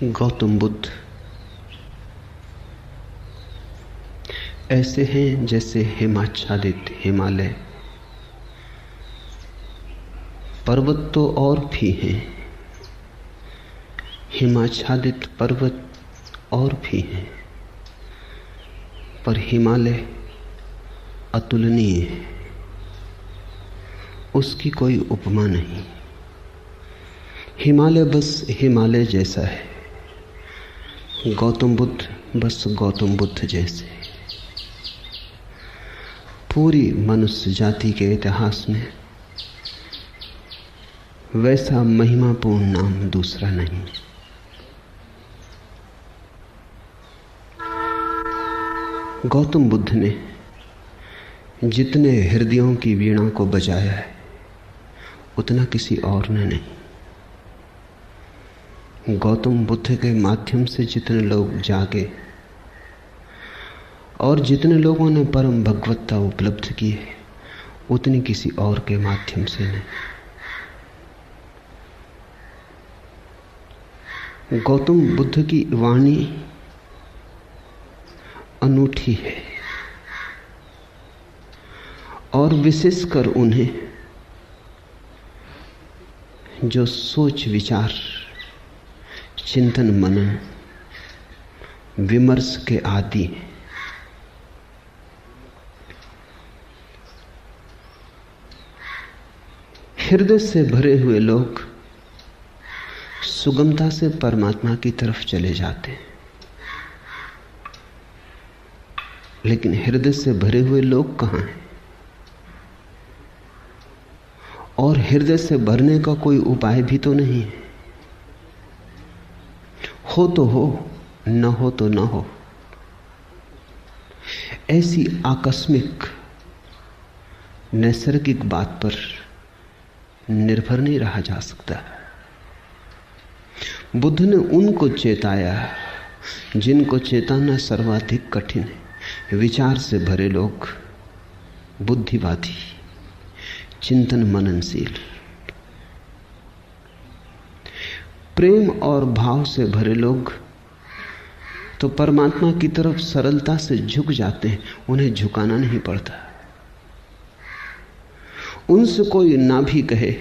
गौतम बुद्ध ऐसे हैं जैसे हिमाच्छादित हिमालय। पर्वत तो और भी हैं, हिमाच्छादित पर्वत और भी हैं, पर हिमालय अतुलनीय है, उसकी कोई उपमा नहीं। हिमालय बस हिमालय जैसा है, गौतम बुद्ध बस गौतम बुद्ध जैसे। पूरी मनुष्य जाति के इतिहास में वैसा महिमापूर्ण नाम दूसरा नहीं। गौतम बुद्ध ने जितने हृदयों की वीणा को बजाया है उतना किसी और ने नहीं। गौतम बुद्ध के माध्यम से जितने लोग जागे और जितने लोगों ने परम भगवत्ता उपलब्ध की है उतनी किसी और के माध्यम से नहीं। गौतम बुद्ध की वाणी अनूठी है और विशेषकर उन्हें जो सोच विचार चिंतन मनन विमर्श के आदि हैं। हृदय से भरे हुए लोग सुगमता से परमात्मा की तरफ चले जाते हैं, लेकिन हृदय से भरे हुए लोग कहाँ हैं? और हृदय से भरने का कोई उपाय भी तो नहीं है। हो तो हो, न हो तो न हो। ऐसी आकस्मिक नैसर्गिक बात पर निर्भर नहीं रहा जा सकता। बुद्ध ने उनको चेताया जिनको चेताना सर्वाधिक कठिन है। विचार से भरे लोग, बुद्धिवादी, चिंतन मननशील, प्रेम और भाव से भरे लोग तो परमात्मा की तरफ सरलता से झुक जाते हैं, उन्हें झुकाना नहीं पड़ता। उनसे कोई ना भी कहे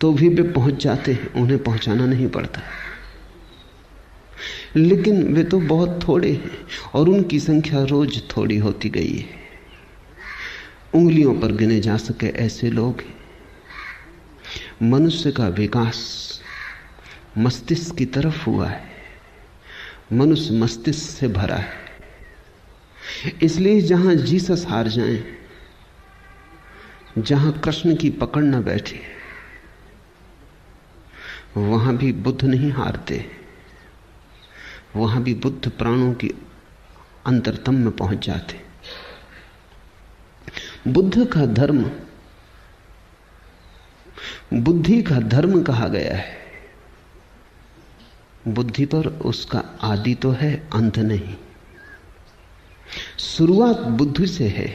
तो भी वे पहुंच जाते हैं, उन्हें पहुंचाना नहीं पड़ता। लेकिन वे तो बहुत थोड़े हैं और उनकी संख्या रोज थोड़ी होती गई है। उंगलियों पर गिने जा सके ऐसे लोग हैं। मनुष्य का विकास मस्तिष्क की तरफ हुआ है, मनुष्य मस्तिष्क से भरा है। इसलिए जहां जीसस हार जाएं, जहां कृष्ण की पकड़ न बैठे, वहां भी बुद्ध नहीं हारते। वहां भी बुद्ध प्राणों की अंतरतम में पहुंच जाते। बुद्ध का धर्म बुद्धि का धर्म कहा गया है। बुद्धि पर उसका आदि तो है, अंत नहीं। शुरुआत बुद्धि से है,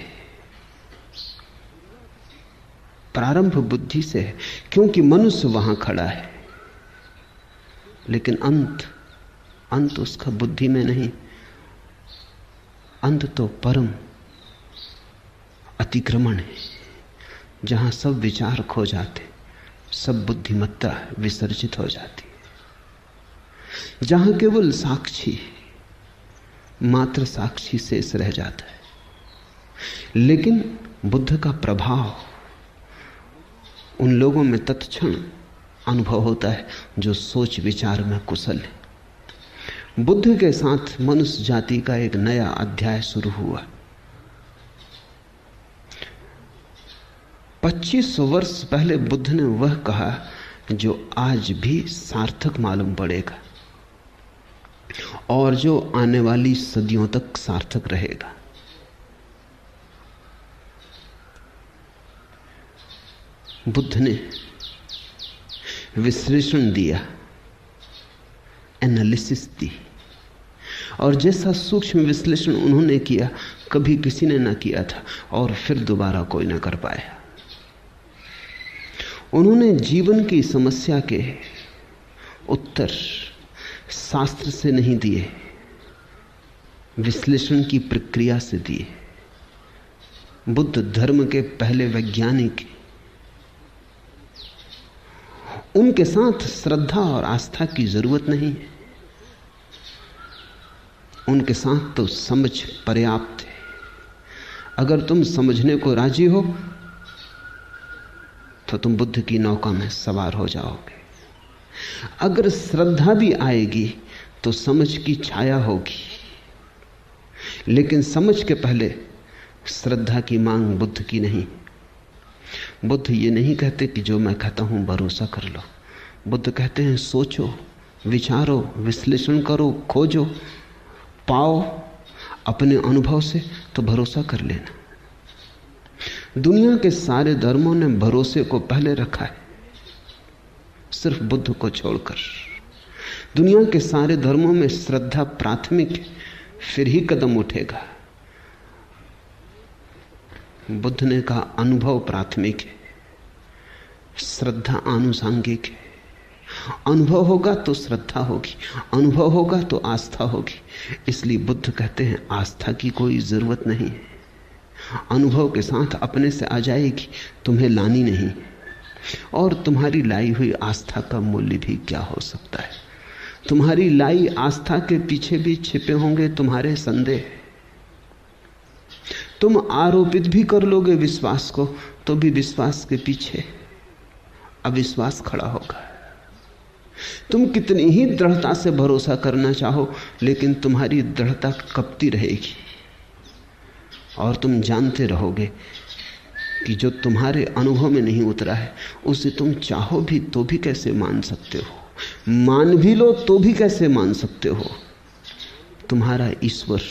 प्रारंभ बुद्धि से है, क्योंकि मनुष्य वहां खड़ा है। लेकिन अंत उसका बुद्धि में नहीं। अंत तो परम अतिक्रमण है, जहां सब विचार खो जाते, सब बुद्धिमत्ता विसर्जित हो जाती, जहां केवल साक्षी, मात्र साक्षी शेष रह जाता है। लेकिन बुद्ध का प्रभाव उन लोगों में तत्क्षण अनुभव होता है जो सोच विचार में कुशल है। बुद्ध के साथ मनुष्य जाति का एक नया अध्याय शुरू हुआ। 25 वर्ष पहले बुद्ध ने वह कहा जो आज भी सार्थक मालूम पड़ेगा और जो आने वाली सदियों तक सार्थक रहेगा। बुद्ध ने विश्लेषण दिया, एनालिसिस दी, और जैसा सूक्ष्म विश्लेषण उन्होंने किया कभी किसी ने ना किया था और फिर दोबारा कोई ना कर पाया। उन्होंने जीवन की समस्या के उत्तर शास्त्र से नहीं दिए, विश्लेषण की प्रक्रिया से दिए। बुद्ध धर्म के पहले वैज्ञानिक, उनके साथ श्रद्धा और आस्था की जरूरत नहीं है, उनके साथ तो समझ पर्याप्त है। अगर तुम समझने को राजी हो तो तुम बुद्ध की नौका में सवार हो जाओगे। अगर श्रद्धा भी आएगी तो समझ की छाया होगी, लेकिन समझ के पहले श्रद्धा की मांग बुद्ध की नहीं। बुद्ध ये नहीं कहते कि जो मैं कहता हूं भरोसा कर लो। बुद्ध कहते हैं सोचो, विचारो, विश्लेषण करो, खोजो, पाओ अपने अनुभव से तो भरोसा कर लेना। दुनिया के सारे धर्मों ने भरोसे को पहले रखा है, सिर्फ बुद्ध को छोड़कर। दुनिया के सारे धर्मों में श्रद्धा प्राथमिक है, फिर ही कदम उठेगा। बुद्ध ने कहा अनुभव प्राथमिक है, श्रद्धा आनुषांगिक है। अनुभव होगा तो श्रद्धा होगी, अनुभव होगा तो आस्था होगी। इसलिए बुद्ध कहते हैं आस्था की कोई जरूरत नहीं है, अनुभव के साथ अपने से आ जाएगी, तुम्हें लानी नहीं। और तुम्हारी लाई हुई आस्था का मूल्य भी क्या हो सकता है? तुम्हारी लाई आस्था के पीछे भी छिपे होंगे तुम्हारे संदेह। तुम आरोपित भी कर लोगे विश्वास को तो भी विश्वास के पीछे अविश्वास खड़ा होगा। तुम कितनी ही दृढ़ता से भरोसा करना चाहो, लेकिन तुम्हारी दृढ़ता कपती रहेगी और तुम जानते रहोगे कि जो तुम्हारे अनुभव में नहीं उतरा है उसे तुम चाहो भी तो भी कैसे मान सकते हो, मान भी लो तो भी कैसे मान सकते हो। तुम्हारा ईश्वर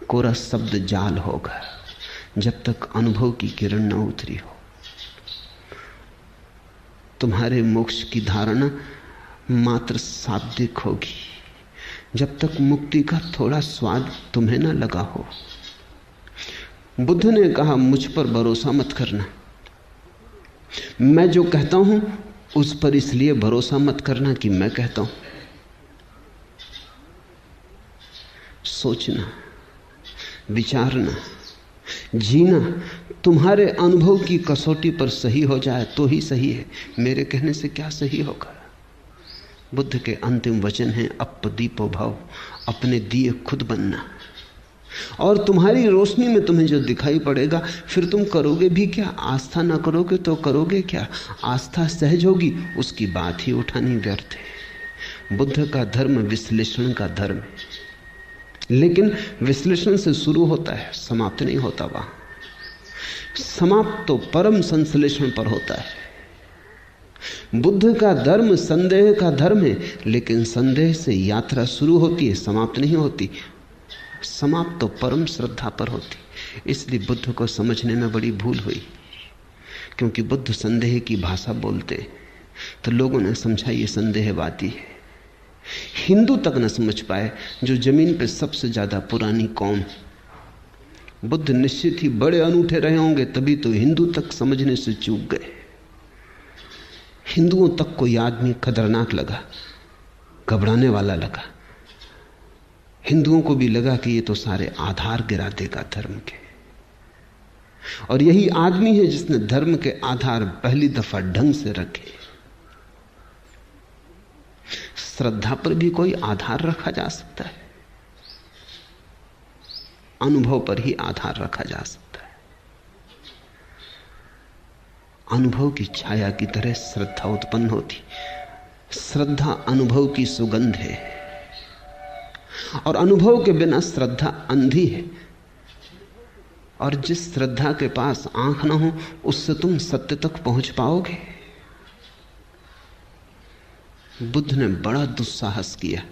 कोरा शब्द जाल होगा जब तक अनुभव की किरण न उतरी हो। तुम्हारे मोक्ष की धारणा मात्र शाब्दिक होगी जब तक मुक्ति का थोड़ा स्वाद तुम्हें न लगा हो। बुद्ध ने कहा मुझ पर भरोसा मत करना, मैं जो कहता हूं उस पर इसलिए भरोसा मत करना कि मैं कहता हूं। सोचना, विचारना, जीना तुम्हारे अनुभव की कसौटी पर सही हो जाए तो ही सही है, मेरे कहने से क्या सही होगा। बुद्ध के अंतिम वचन हैं अपदीपो भव, अपने दिए खुद बनना। और तुम्हारी रोशनी में तुम्हें जो दिखाई पड़ेगा फिर तुम करोगे भी क्या? आस्था ना करोगे तो करोगे क्या? आस्था सहज होगी, उसकी बात ही उठानी व्यर्थ है। बुद्ध का धर्म विश्लेषण का धर्म है, लेकिन विश्लेषण से शुरू होता है, समाप्त नहीं होता। वहां समाप्त तो परम संश्लेषण पर होता है। बुद्ध का धर्म संदेह का धर्म है, लेकिन संदेह से यात्रा शुरू होती है, समाप्त नहीं होती। समाप्त तो परम श्रद्धा पर होती। इसलिए बुद्ध को समझने में बड़ी भूल हुई, क्योंकि बुद्ध संदेह की भाषा बोलते तो लोगों ने समझा ये संदेहवादी है। हिंदू तक न समझ पाए, जो जमीन पे सबसे ज्यादा पुरानी कौम है। बुद्ध निश्चित ही बड़े अनूठे रहे होंगे, तभी तो हिंदू तक समझने से चूक गए। हिंदुओं तक कोई आदमी खतरनाक लगा, घबराने वाला लगा। हिंदुओं को भी लगा कि ये तो सारे आधार गिरा देगा धर्म के। और यही आदमी है जिसने धर्म के आधार पहली दफा ढंग से रखे। श्रद्धा पर भी कोई आधार रखा जा सकता है, अनुभव पर ही आधार रखा जा सकता है। अनुभव की छाया की तरह श्रद्धा उत्पन्न होती। श्रद्धा अनुभव की सुगंध है, और अनुभव के बिना श्रद्धा अंधी है। और जिस श्रद्धा के पास आंख ना हो, उससे तुम सत्य तक पहुंच पाओगे? बुद्ध ने बड़ा दुस्साहस किया।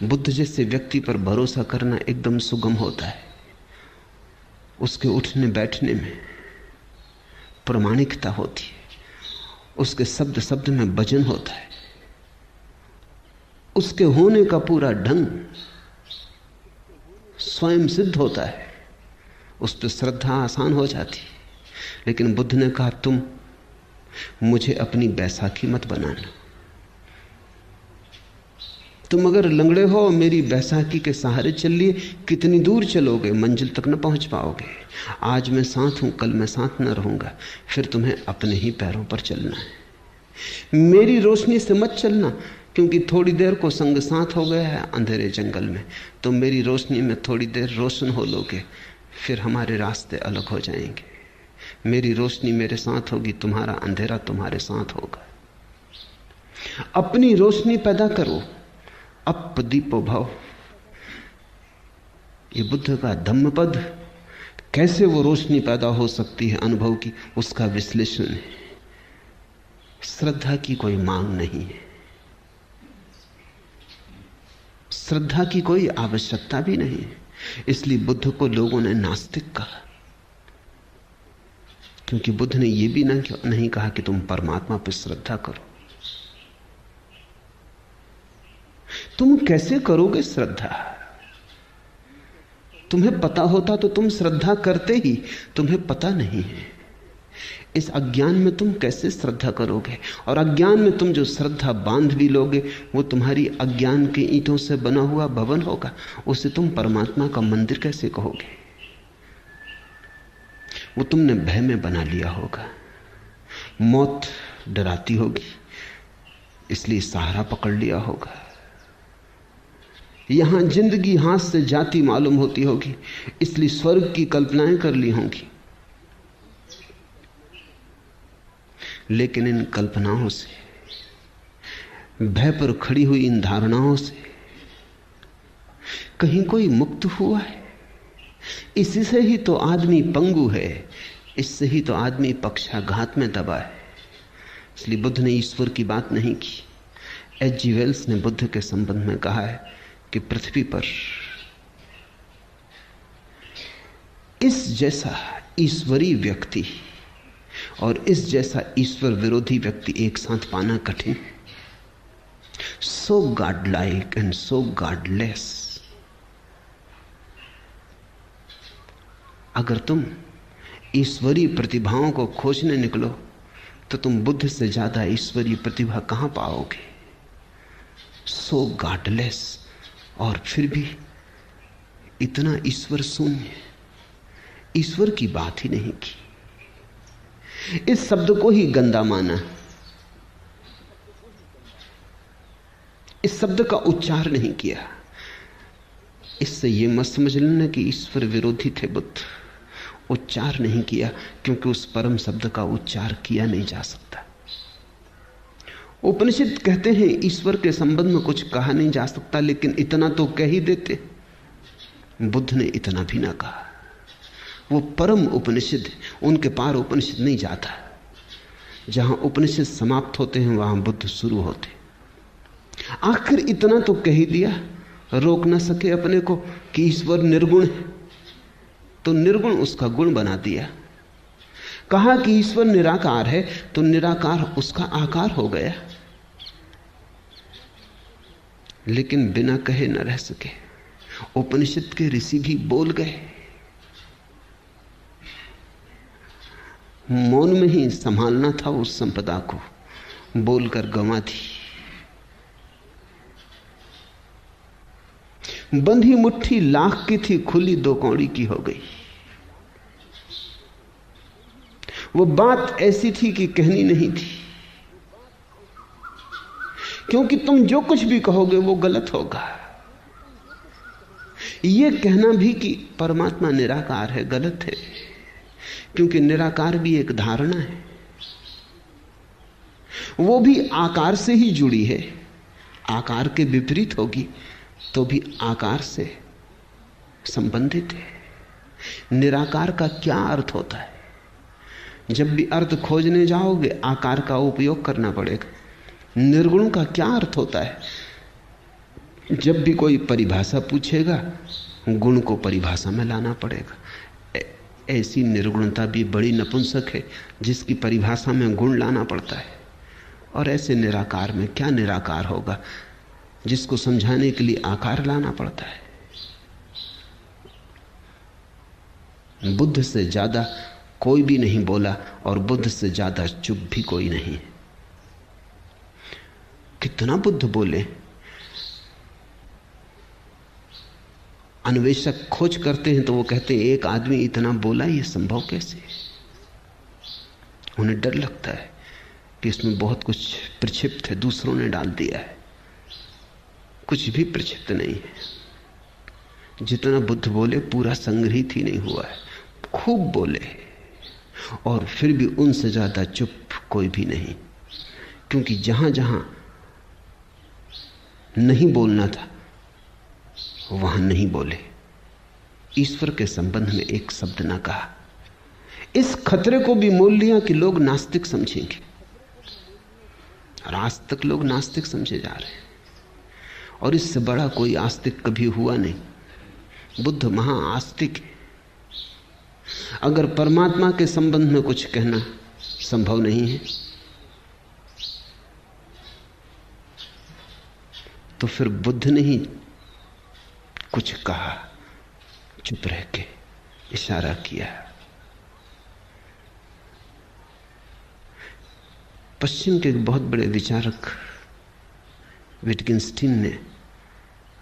बुद्ध जैसे व्यक्ति पर भरोसा करना एकदम सुगम होता है। उसके उठने बैठने में प्रामाणिकता होती है, उसके शब्द शब्द में वजन होता है, उसके होने का पूरा ढंग स्वयं सिद्ध होता है। उस पर श्रद्धा आसान हो जाती है। लेकिन बुद्ध ने कहा तुम मुझे अपनी बैसाखी मत बनाना। तुम अगर लंगड़े हो, मेरी बैसाखी के सहारे चल लिए, कितनी दूर चलोगे? मंजिल तक न पहुंच पाओगे। आज मैं साथ हूं, कल मैं साथ न रहूंगा, फिर तुम्हें अपने ही पैरों पर चलना है। मेरी रोशनी से मत चलना, क्योंकि थोड़ी देर को संग साथ हो गया है अंधेरे जंगल में। तो मेरी रोशनी में थोड़ी देर रोशन हो लोगे, फिर हमारे रास्ते अलग हो जाएंगे। मेरी रोशनी मेरे साथ होगी, तुम्हारा अंधेरा तुम्हारे साथ होगा। अपनी रोशनी पैदा करो, अप दीपो भव। ये बुद्ध का धम्मपद। कैसे वो रोशनी पैदा हो सकती है अनुभव की, उसका विश्लेषण है। श्रद्धा की कोई मांग नहीं है, श्रद्धा की कोई आवश्यकता भी नहीं है। इसलिए बुद्ध को लोगों ने नास्तिक कहा, क्योंकि बुद्ध ने यह भी नहीं कहा कि तुम परमात्मा पर श्रद्धा करो। तुम कैसे करोगे श्रद्धा? तुम्हें पता होता तो तुम श्रद्धा करते ही, तुम्हें पता नहीं है। इस अज्ञान में तुम कैसे श्रद्धा करोगे? और अज्ञान में तुम जो श्रद्धा बांध भी लोगे, वो तुम्हारी अज्ञान के ईंटों से बना हुआ भवन होगा। उसे तुम परमात्मा का मंदिर कैसे कहोगे? वो तुमने भय में बना लिया होगा। मौत डराती होगी, इसलिए सहारा पकड़ लिया होगा। यहां जिंदगी हाथ से जाती मालूम होती होगी, इसलिए स्वर्ग की कल्पनाएं कर ली होंगी। लेकिन इन कल्पनाओं से, भय पर खड़ी हुई इन धारणाओं से कहीं कोई मुक्त हुआ है? इसी से ही तो आदमी पंगु है, इससे ही तो आदमी पक्षाघात में दबा है। इसलिए बुद्ध ने ईश्वर की बात नहीं की। H.G. वेल्स ने बुद्ध के संबंध में कहा है कि पृथ्वी पर इस जैसा ईश्वरीय व्यक्ति और इस जैसा ईश्वर विरोधी व्यक्ति एक साथ पाना कठिन। So godlike and so godless. अगर तुम ईश्वरीय प्रतिभाओं को खोजने निकलो तो तुम बुद्ध से ज्यादा ईश्वरीय प्रतिभा कहां पाओगे? सो गॉडलेस, और फिर भी इतना ईश्वर शून्य, ईश्वर की बात ही नहीं की। इस शब्द को ही गंदा माना, इस शब्द का उच्चार नहीं किया। इससे यह मत समझ लेना कि ईश्वर विरोधी थे बुद्ध। उच्चार नहीं किया क्योंकि उस परम शब्द का उच्चार किया नहीं जा सकता। उपनिषद कहते हैं ईश्वर के संबंध में कुछ कहा नहीं जा सकता, लेकिन इतना तो कह ही देते। बुद्ध ने इतना भी ना कहा। वो परम उपनिषद, उनके पार उपनिषद नहीं जाता। जहां उपनिषद समाप्त होते हैं वहां बुद्ध शुरू होते। आखिर इतना तो कह ही दिया, रोक ना सके अपने को कि ईश्वर निर्गुण है, तो निर्गुण उसका गुण बना दिया। कहा कि ईश्वर निराकार है, तो निराकार उसका आकार हो गया। लेकिन बिना कहे न रह सके। उपनिषद के ऋषि भी बोल गए, मौन में ही संभालना था उस संपदा को, बोलकर गंवा दी। बंधी मुट्ठी लाख की थी, खुली दो कौड़ी की हो गई। वो बात ऐसी थी कि कहनी नहीं थी, क्योंकि तुम जो कुछ भी कहोगे वो गलत होगा। यह कहना भी कि परमात्मा निराकार है गलत है, क्योंकि निराकार भी एक धारणा है। वो भी आकार से ही जुड़ी है। आकार के विपरीत होगी तो भी आकार से संबंधित है। निराकार का क्या अर्थ होता है? जब भी अर्थ खोजने जाओगे आकार का उपयोग करना पड़ेगा। निर्गुण का क्या अर्थ होता है? जब भी कोई परिभाषा पूछेगा गुण को परिभाषा में लाना पड़ेगा। ऐसी निर्गुणता भी बड़ी नपुंसक है जिसकी परिभाषा में गुण लाना पड़ता है। और ऐसे निराकार में क्या निराकार होगा जिसको समझाने के लिए आकार लाना पड़ता है। बुद्ध से ज्यादा कोई भी नहीं बोला और बुद्ध से ज्यादा चुप भी कोई नहीं। कितना बुद्ध बोले। अन्वेषक खोज करते हैं तो वो कहते हैं एक आदमी इतना बोला, ये संभव कैसे? उन्हें डर लगता है कि इसमें बहुत कुछ प्रक्षिप्त है, दूसरों ने डाल दिया है। कुछ भी प्रक्षिप्त नहीं है। जितना बुद्ध बोले पूरा संग्रहित ही नहीं हुआ है। खूब बोले और फिर भी उनसे ज्यादा चुप कोई भी नहीं, क्योंकि जहां जहां नहीं बोलना था वहां नहीं बोले। ईश्वर के संबंध में एक शब्द ना कहा। इस खतरे को भी मोल लिया कि लोग नास्तिक समझेंगे, और आज तक लोग नास्तिक समझे जा रहे हैं, और इससे बड़ा कोई आस्तिक कभी हुआ नहीं। बुद्ध महा आस्तिक है। अगर परमात्मा के संबंध में कुछ कहना संभव नहीं है तो फिर बुद्ध ने ही कुछ कहा, चुप रह के इशारा किया। पश्चिम के एक बहुत बड़े विचारक विटगिंस्टीन ने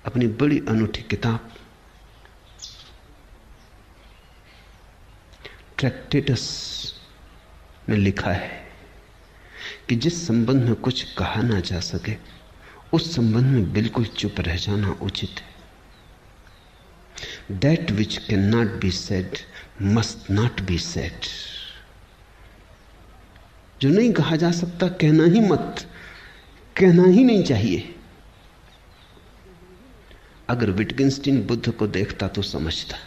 अपनी बड़ी अनूठी किताब ट्रैक्टेटस में लिखा है कि जिस संबंध में कुछ कहा ना जा सके उस संबंध में बिल्कुल चुप रह जाना उचित है। That which cannot be said must not be said। जो नहीं कहा जा सकता कहना ही मत, कहना ही नहीं चाहिए। अगर विटगिंस्टीन बुद्ध को देखता तो समझता।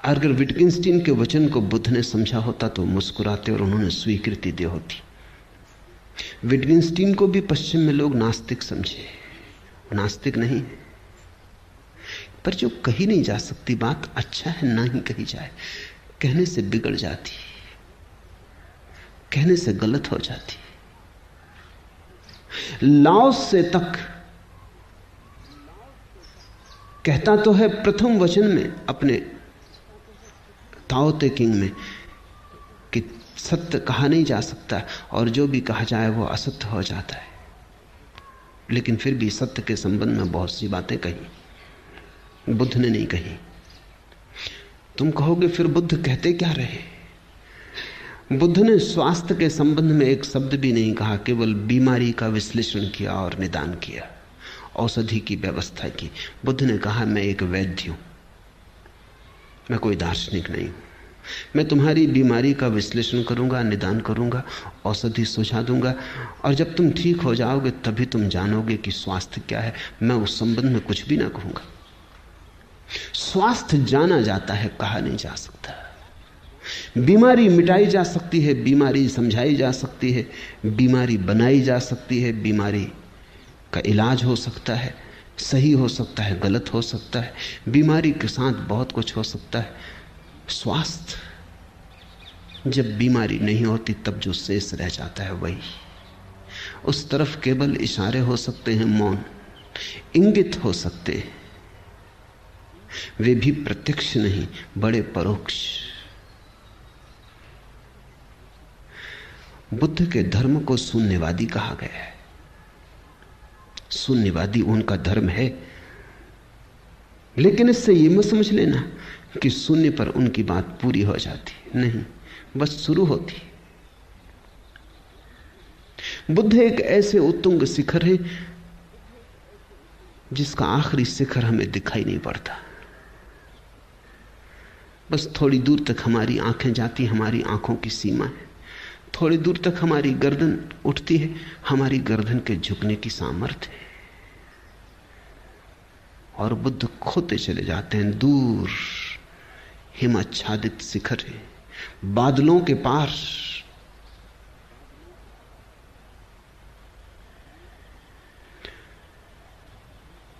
अगर विटगिंस्टीन के वचन को बुद्ध ने समझा होता तो मुस्कुराते और उन्होंने स्वीकृति दी होती। विटगिंस्टीन को भी पश्चिम में लोग नास्तिक समझे, नास्तिक नहीं, पर जो कही नहीं जा सकती बात अच्छा है ना ही कही जाए। कहने से बिगड़ जाती, कहने से गलत हो जाती। लाओस से तक कहता तो है प्रथम वचन में अपने ताओ ते किंग में कि सत्य कहा नहीं जा सकता और जो भी कहा जाए वो असत्य हो जाता है, लेकिन फिर भी सत्य के संबंध में बहुत सी बातें कही, बुद्ध ने नहीं कही। तुम कहोगे फिर बुद्ध कहते क्या रहे? बुद्ध ने स्वास्थ्य के संबंध में एक शब्द भी नहीं कहा, केवल बीमारी का विश्लेषण किया और निदान किया, औषधि की व्यवस्था की। बुद्ध ने कहा मैं एक वैद्य हूं, मैं कोई दार्शनिक नहीं हूं। मैं तुम्हारी बीमारी का विश्लेषण करूंगा, निदान करूंगा, औषधि सुझा दूंगा, और जब तुम ठीक हो जाओगे तभी तुम जानोगे कि स्वास्थ्य क्या है। मैं उस संबंध में कुछ भी ना कहूंगा। स्वास्थ्य जाना जाता है, कहा नहीं जा सकता। बीमारी मिटाई जा सकती है, बीमारी समझाई जा सकती है, बीमारी बनाई जा सकती है, बीमारी का इलाज हो सकता है, सही हो सकता है, गलत हो सकता है, बीमारी के साथ बहुत कुछ हो सकता है। स्वास्थ्य जब बीमारी नहीं होती तब जो शेष रह जाता है वही, उस तरफ केवल इशारे हो सकते हैं, मौन इंगित हो सकते हैं, वे भी प्रत्यक्ष नहीं, बड़े परोक्ष। बुद्ध के धर्म को शून्यवादी कहा गया है। शून्यवादी उनका धर्म है, लेकिन इससे यह मत समझ लेना कि शून्य पर उनकी बात पूरी हो जाती, नहीं, बस शुरू होती। बुद्ध एक ऐसे उत्तुंग शिखर है जिसका आखिरी शिखर हमें दिखाई नहीं पड़ता। बस थोड़ी दूर तक हमारी आंखें जाती, हमारी आंखों की सीमा है। थोड़ी दूर तक हमारी गर्दन उठती है, हमारी गर्दन के झुकने की सामर्थ्य है। और बुद्ध खोते चले जाते हैं। दूर हिमाच्छादित शिखर है, बादलों के पार।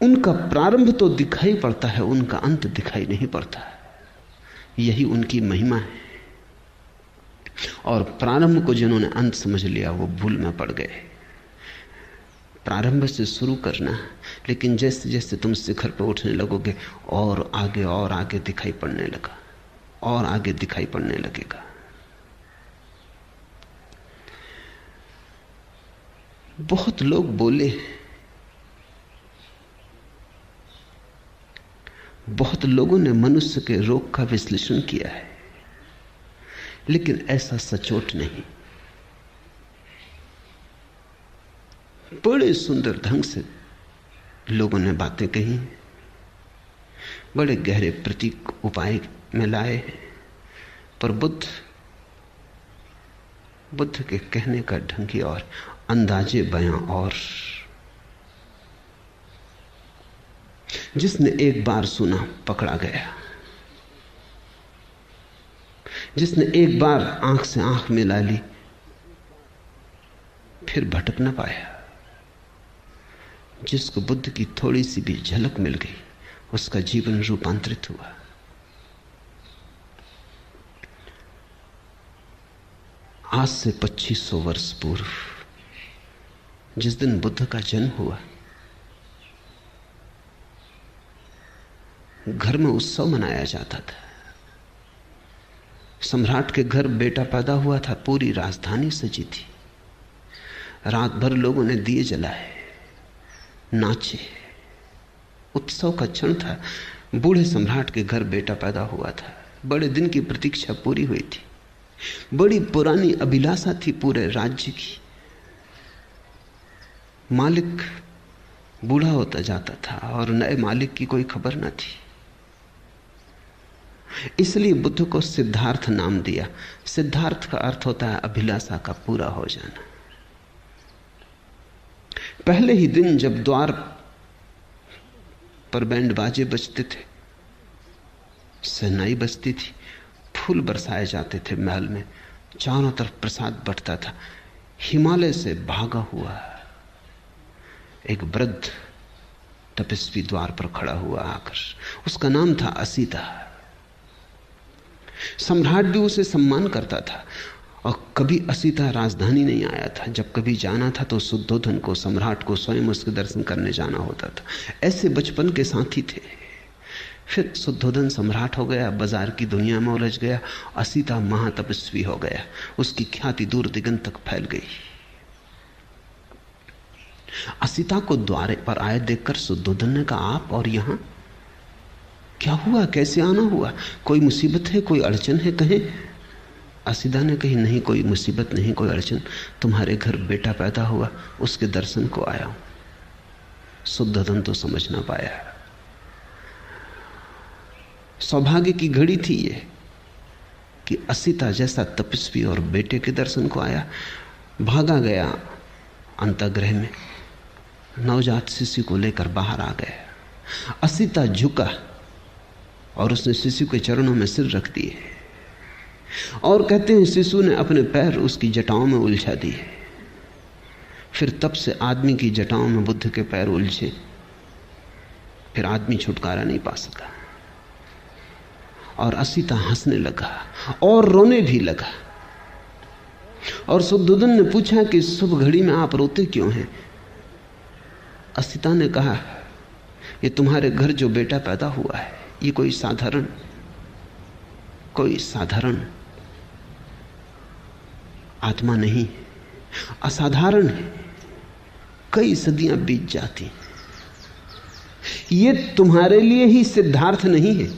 उनका प्रारंभ तो दिखाई पड़ता है, उनका अंत दिखाई नहीं पड़ता। यही उनकी महिमा है। और प्रारंभ को जिन्होंने अंत समझ लिया वो भूल में पड़ गए। प्रारंभ से शुरू करना, लेकिन जैसे जैसे तुम शिखर पर उठने लगोगे और आगे दिखाई पड़ने लगा। और आगे दिखाई पड़ने लगेगा। बहुत लोग बोले, बहुत लोगों ने मनुष्य के रोग का विश्लेषण किया है, लेकिन ऐसा सचोट नहीं। बड़े सुंदर ढंग से लोगों ने बातें कही, बड़े गहरे प्रतीक उपाय में लाए, पर बुद्ध के कहने का ढंग ही और, अंदाजे बयां और। जिसने एक बार सुना पकड़ा गया, जिसने एक बार आंख से आंख मिला ली फिर भटक न पाया। जिसको बुद्ध की थोड़ी सी भी झलक मिल गई उसका जीवन रूपांतरित हुआ। आज से 2500 वर्ष पूर्व जिस दिन बुद्ध का जन्म हुआ, घर में उत्सव मनाया जाता था। सम्राट के घर बेटा पैदा हुआ था, पूरी राजधानी सजी थी। रात भर लोगों ने दिए जलाए, नाचे, उत्सव का क्षण था। बूढ़े सम्राट के घर बेटा पैदा हुआ था, बड़े दिन की प्रतीक्षा पूरी हुई थी, बड़ी पुरानी अभिलाषा थी पूरे राज्य की। मालिक बूढ़ा होता जाता था और नए मालिक की कोई खबर न थी, इसलिए बुद्ध को सिद्धार्थ नाम दिया। सिद्धार्थ का अर्थ होता है अभिलाषा का पूरा हो जाना। पहले ही दिन जब द्वार पर बैंड बाजे बजते थे, शहनाई बजती थी, फूल बरसाए जाते थे महल में, चारों तरफ प्रसाद बंटता था, हिमालय से भागा हुआ एक वृद्ध तपस्वी द्वार पर खड़ा हुआ आकर। उसका नाम था असीता। सम्राट भी उसे सम्मान करता था और कभी असीता राजधानी नहीं आया था। जब कभी जाना था तो शुद्धोधन को, सम्राट को स्वयं उसके दर्शन करने जाना होता था। ऐसे बचपन के साथी थे। फिर शुद्धोधन सम्राट हो गया, बाजार की दुनिया में उलझ गया, असीता महातपस्वी हो गया, उसकी ख्याति दूर दिगंत तक फैल गई। असीता को द्वार पर आए देखकर शुद्धोधन ने कहा, आप और यहां क्या हुआ, कैसे आना हुआ, कोई मुसीबत है, कोई अड़चन है, कहें। असीता ने कही, नहीं कोई मुसीबत नहीं, कोई अड़चन, तुम्हारे घर बेटा पैदा हुआ, उसके दर्शन को आया हूं। शुद्धोधन तो समझ ना पाया। सौभाग्य की घड़ी थी ये कि असीता जैसा तपस्वी और बेटे के दर्शन को आया। भागा गया अंतःगृह में, नवजात शिशु को लेकर बाहर आ गया। असीता झुका और उसने शिशु के चरणों में सिर रख दिए और कहते हैं शिशु ने अपने पैर उसकी जटाओं में उलझा दिए। फिर तब से आदमी की जटाओं में बुद्ध के पैर उलझे, फिर आदमी छुटकारा नहीं पा सका। और असीता हंसने लगा और रोने भी लगा। और शुद्धोधन ने पूछा कि शुभ घड़ी में आप रोते क्यों हैं? असीता ने कहा, ये तुम्हारे घर जो बेटा पैदा हुआ है, ये कोई साधारण आत्मा नहीं, असाधारण है। कई सदियां बीत जाती, ये तुम्हारे लिए ही सिद्धार्थ नहीं है,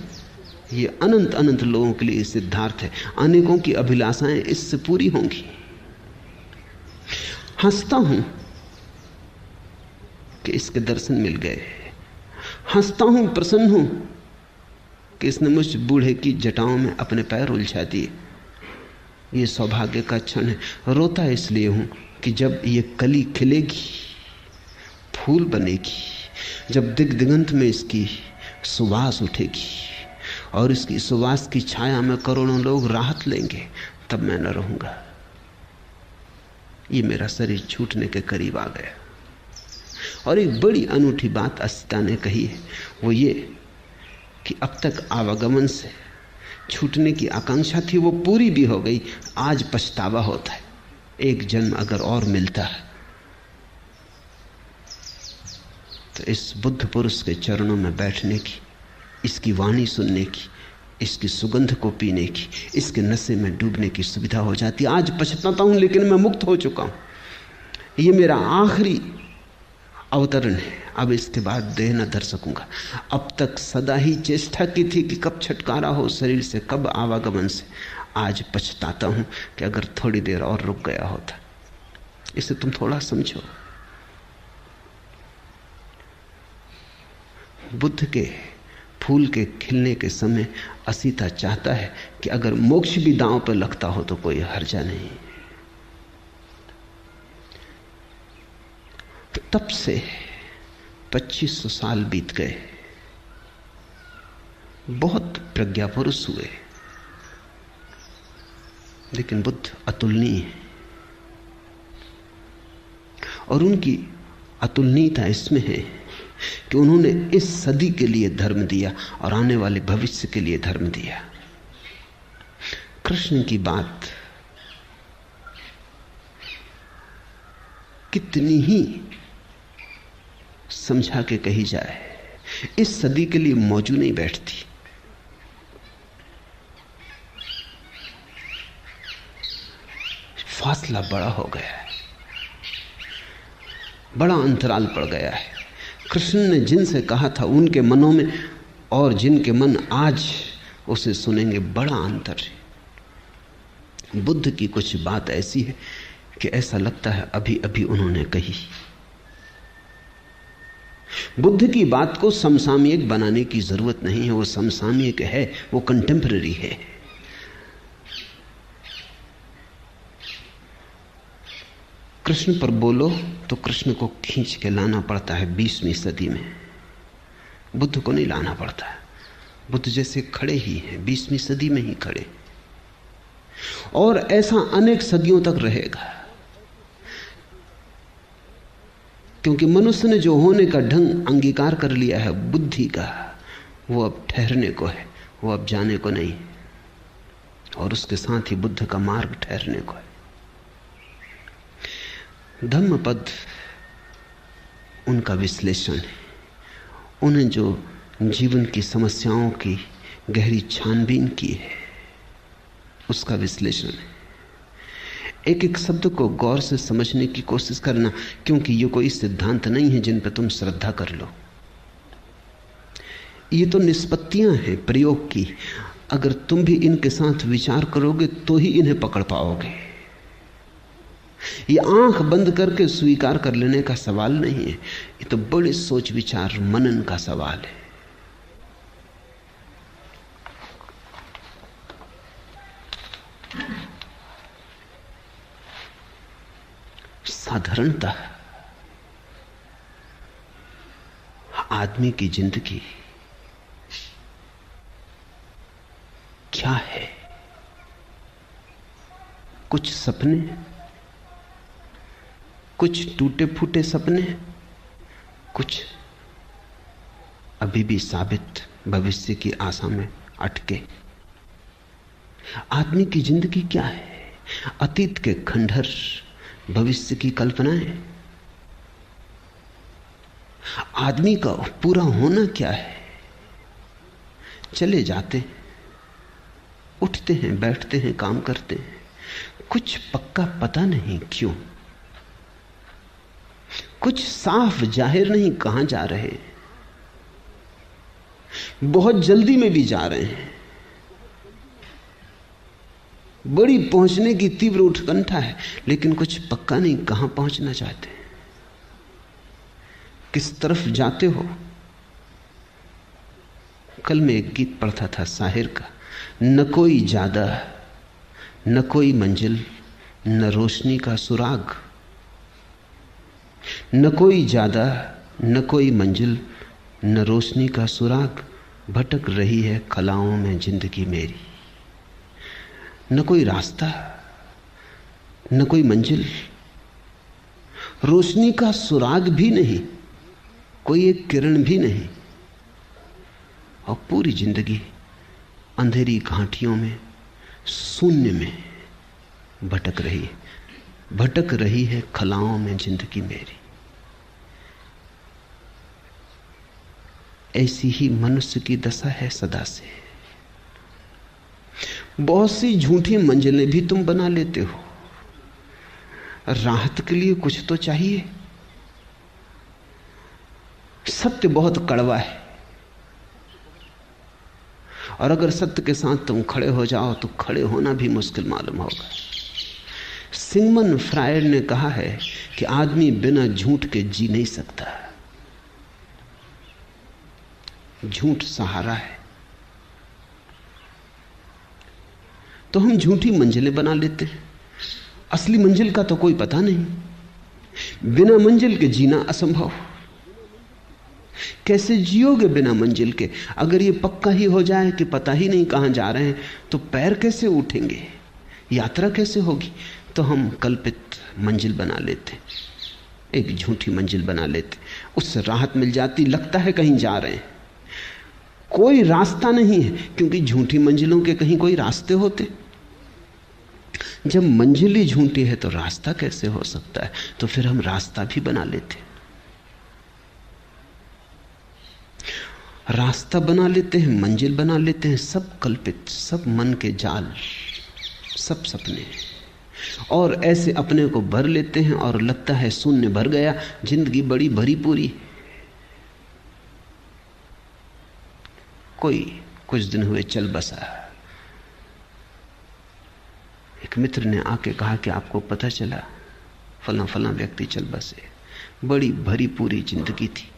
ये अनंत अनंत लोगों के लिए सिद्धार्थ है। अनेकों की अभिलाषाएं इससे पूरी होंगी। हंसता हूं कि इसके दर्शन मिल गए, हंसता हूं, प्रसन्न हूं कि इसने मुझ बूढ़े की जटाओं में अपने पैर उलझा दिए। ये सौभाग्य का क्षण है। रोता इसलिए हूं कि जब ये कली खिलेगी, फूल बनेगी, जब दिगंत में इसकी सुवास उठेगी और इसकी सुवास की छाया में करोड़ों लोग राहत लेंगे, तब मैं न रहूंगा। ये मेरा शरीर छूटने के करीब आ गया। और एक बड़ी अनूठी बात असीता ने कही है, वो ये कि अब तक आवागमन से छूटने की आकांक्षा थी, वो पूरी भी हो गई। आज पछतावा होता है, एक जन्म अगर और मिलता है तो इस बुद्ध पुरुष के चरणों में बैठने की, इसकी वाणी सुनने की, इसकी सुगंध को पीने की, इसके नशे में डूबने की सुविधा हो जाती। आज पछताता हूं, लेकिन मैं मुक्त हो चुका हूं। ये मेरा आखिरी अवतरण है, अब इसके बाद देह न धर सकूंगा। अब तक सदा ही चेष्टा की थी कि कब छुटकारा हो शरीर से, कब आवागमन से। आज पछताता हूं कि अगर थोड़ी देर और रुक गया होता। इसे तुम थोड़ा समझो। बुद्ध के फूल के खिलने के समय असीता चाहता है कि अगर मोक्ष भी दांव पर लगता हो तो कोई हर्जा नहीं। तब से 2500 साल बीत गए, बहुत प्रज्ञा पुरुष हुए, लेकिन बुद्ध अतुलनीय है। और उनकी अतुलनीयता इसमें है कि उन्होंने इस सदी के लिए धर्म दिया और आने वाले भविष्य के लिए धर्म दिया। कृष्ण की बात कितनी ही समझा के कही जाए, इस सदी के लिए मौजू नहीं बैठती। फासला बड़ा हो गया है, बड़ा अंतराल पड़ गया है। कृष्ण ने जिनसे कहा था उनके मनों में और जिनके मन आज उसे सुनेंगे, बड़ा अंतर है। बुद्ध की कुछ बात ऐसी है कि ऐसा लगता है अभी अभी उन्होंने कही। बुद्ध की बात को समसामयिक बनाने की जरूरत नहीं है, वो समसामयिक है, वो कंटेम्पररी है। कृष्ण पर बोलो तो कृष्ण को खींच के लाना पड़ता है 20वीं सदी में, बुद्ध को नहीं लाना पड़ता। बुद्ध जैसे खड़े ही हैं, 20वीं सदी में ही खड़े, और ऐसा अनेक सदियों तक रहेगा। क्योंकि मनुष्य ने जो होने का ढंग अंगीकार कर लिया है बुद्धि का, वो अब ठहरने को है, वो अब जाने को नहीं। और उसके साथ ही बुद्ध का मार्ग ठहरने को है। धम्मपद उनका विश्लेषण है। उन्हें जो जीवन की समस्याओं की गहरी छानबीन की है उसका विश्लेषण है। एक एक शब्द को गौर से समझने की कोशिश करना, क्योंकि ये कोई सिद्धांत नहीं है जिन पर तुम श्रद्धा कर लो। ये तो निष्पत्तियां हैं प्रयोग की। अगर तुम भी इनके साथ विचार करोगे तो ही इन्हें पकड़ पाओगे। ये आंख बंद करके स्वीकार कर लेने का सवाल नहीं है, ये तो बड़े सोच विचार मनन का सवाल है। साधारणतः आदमी की जिंदगी क्या है? कुछ सपने, कुछ टूटे फूटे सपने, कुछ अभी भी साबित भविष्य की आशा में अटके। आदमी की जिंदगी क्या है? अतीत के खंडहर, भविष्य की कल्पनाएं। आदमी का पूरा होना क्या है? चले जाते, उठते हैं, बैठते हैं, काम करते हैं, कुछ पक्का पता नहीं क्यों, कुछ साफ जाहिर नहीं कहां जा रहे, बहुत जल्दी में भी जा रहे हैं, बड़ी पहुंचने की तीव्र उत्कंठा है, लेकिन कुछ पक्का नहीं कहां पहुंचना चाहते, किस तरफ जाते हो। कल मैं एक गीत पढ़ता था शाहिर का, न कोई ज्यादा न कोई मंजिल न रोशनी का सुराग, न कोई ज्यादा न कोई मंजिल न रोशनी का सुराग, भटक रही है खलाओं में जिंदगी मेरी। न कोई रास्ता, न कोई मंजिल, रोशनी का सुराग भी नहीं, कोई एक किरण भी नहीं, और पूरी जिंदगी अंधेरी घाटियों में, शून्य में भटक रही है। भटक रही है खलाओं में जिंदगी मेरी। ऐसी ही मनुष्य की दशा है सदा से। बहुत सी झूठी मंजिलें भी तुम बना लेते हो। राहत के लिए कुछ तो चाहिए। सत्य बहुत कड़वा है, और अगर सत्य के साथ तुम खड़े हो जाओ तो खड़े होना भी मुश्किल मालूम होगा। सिगमंड फ्रायड ने कहा है कि आदमी बिना झूठ के जी नहीं सकता। झूठ सहारा है। तो हम झूठी मंजिलें बना लेते हैं। असली मंजिल का तो कोई पता नहीं। बिना मंजिल के जीना असंभव। कैसे जियोगे बिना मंजिल के? अगर ये पक्का ही हो जाए कि पता ही नहीं कहां जा रहे हैं, तो पैर कैसे उठेंगे? यात्रा कैसे होगी? तो हम कल्पित मंजिल बना लेते, एक झूठी मंजिल बना लेते। उससे राहत मिल जाती, लगता है कहीं जा रहे हैं। कोई रास्ता नहीं है, क्योंकि झूठी मंजिलों के कहीं कोई रास्ते होते? जब मंजिल ही झूठी है तो रास्ता कैसे हो सकता है? तो फिर हम रास्ता भी बना लेते, रास्ता बना लेते हैं, मंजिल बना लेते हैं। सब कल्पित, सब मन के जाल, सब सपने। और ऐसे अपने को भर लेते हैं और लगता है शून्य भर गया, जिंदगी बड़ी भरी पूरी। कोई कुछ दिन हुए चल बसा। एक मित्र ने आके कहा कि आपको पता चला फला फला व्यक्ति चल बसे, बड़ी भरी पूरी जिंदगी थी।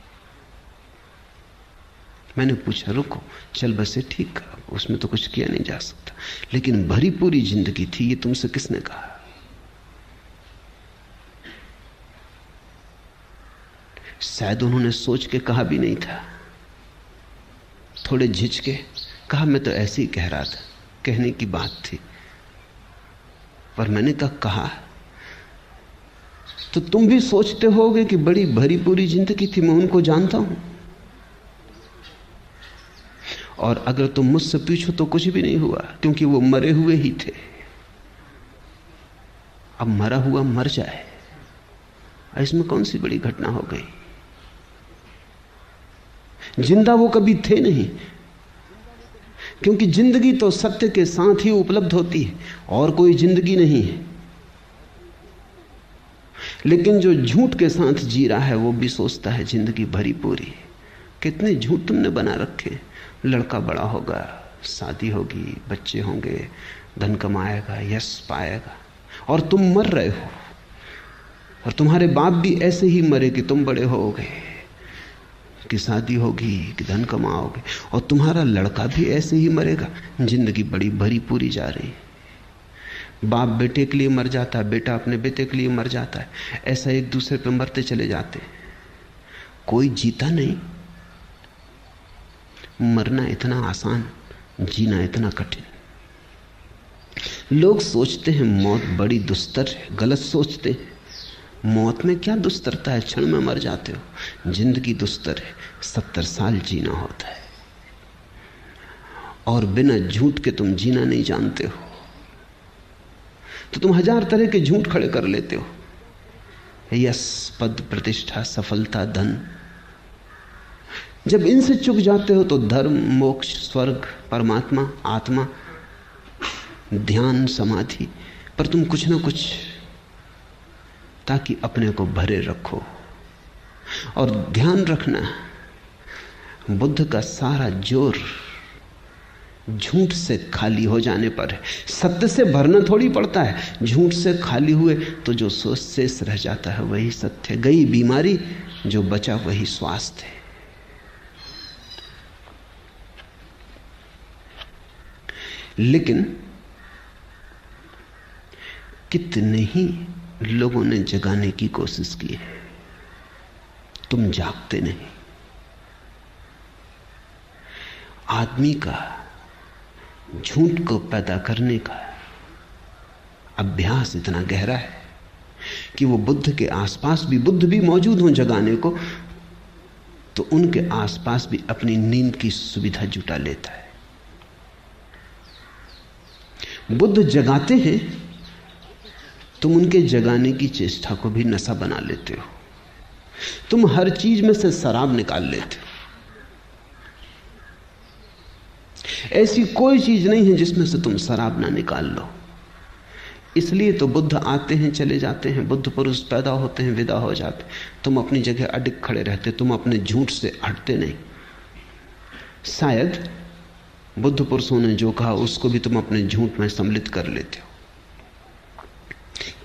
मैंने पूछा रुको, चल बसे ठीक, उसमें तो कुछ किया नहीं जा सकता, लेकिन भरी पूरी जिंदगी थी, ये तुमसे किसने कहा? शायद उन्होंने सोच के कहा भी नहीं था। थोड़े झिझके कहा, मैं तो ऐसे ही कह रहा था, कहने की बात थी। पर मैंने कहा तो तुम भी सोचते होगे कि बड़ी भरी पूरी जिंदगी थी, मैं उनको जानता हूं। और अगर तुम मुझसे पूछो तो कुछ भी नहीं हुआ, क्योंकि वो मरे हुए ही थे। अब मरा हुआ मर जाए, इसमें कौन सी बड़ी घटना हो गई? जिंदा वो कभी थे नहीं, क्योंकि जिंदगी तो सत्य के साथ ही उपलब्ध होती है, और कोई जिंदगी नहीं है। लेकिन जो झूठ के साथ जी रहा है वो भी सोचता है जिंदगी भरी पूरी। कितने झूठ तुमने बना रखे। लड़का बड़ा होगा, शादी होगी, बच्चे होंगे, धन कमाएगा, यश पाएगा, और तुम मर रहे हो। और तुम्हारे बाप भी ऐसे ही मरे कि तुम बड़े होगे, कि शादी होगी, कि धन कमाओगे, और तुम्हारा लड़का भी ऐसे ही मरेगा। जिंदगी बड़ी भरी पूरी जा रही है। बाप बेटे के लिए मर जाता है, बेटा अपने बेटे के लिए मर जाता है, ऐसा एक दूसरे पे मरते चले जाते। कोई जीता नहीं। मरना इतना आसान, जीना इतना कठिन। लोग सोचते हैं मौत बड़ी दुस्तर है, गलत सोचते हैं। मौत में क्या दुस्तरता है, क्षण में मर जाते हो। जिंदगी दुस्तर है, 70 साल जीना होता है, और बिना झूठ के तुम जीना नहीं जानते हो, तो तुम 1000 तरह के झूठ खड़े कर लेते हो। यश, पद, प्रतिष्ठा, सफलता, धन। जब इनसे चूक जाते हो तो धर्म, मोक्ष, स्वर्ग, परमात्मा, आत्मा, ध्यान, समाधि पर तुम कुछ ना कुछ, ताकि अपने को भरे रखो। और ध्यान रखना, बुद्ध का सारा जोर झूठ से खाली हो जाने पर है। सत्य से भरना थोड़ी पड़ता है। झूठ से खाली हुए तो जो शेष रह जाता है वही सत्य। गई बीमारी, जो बचा वही स्वास्थ्य है। लेकिन कितने ही लोगों ने जगाने की कोशिश की है, तुम जागते नहीं। आदमी का झूठ को पैदा करने का अभ्यास इतना गहरा है कि वो बुद्ध के आसपास भी, बुद्ध भी मौजूद हों जगाने को, तो उनके आसपास भी अपनी नींद की सुविधा जुटा लेता है। बुद्ध जगाते हैं, तुम उनके जगाने की चेष्टा को भी नशा बना लेते हो। तुम हर चीज में से शराब निकाल लेते हो। ऐसी कोई चीज नहीं है जिसमें से तुम शराब ना निकाल लो। इसलिए तो बुद्ध आते हैं, चले जाते हैं, बुद्ध पुरुष पैदा होते हैं, विदा हो जाते। तुम अपनी जगह अडिग खड़े रहते, तुम अपने झूठ से हटते नहीं। शायद बुद्ध पुरुषों ने जो कहा उसको भी तुम अपने झूठ में सम्मिलित कर लेते हो।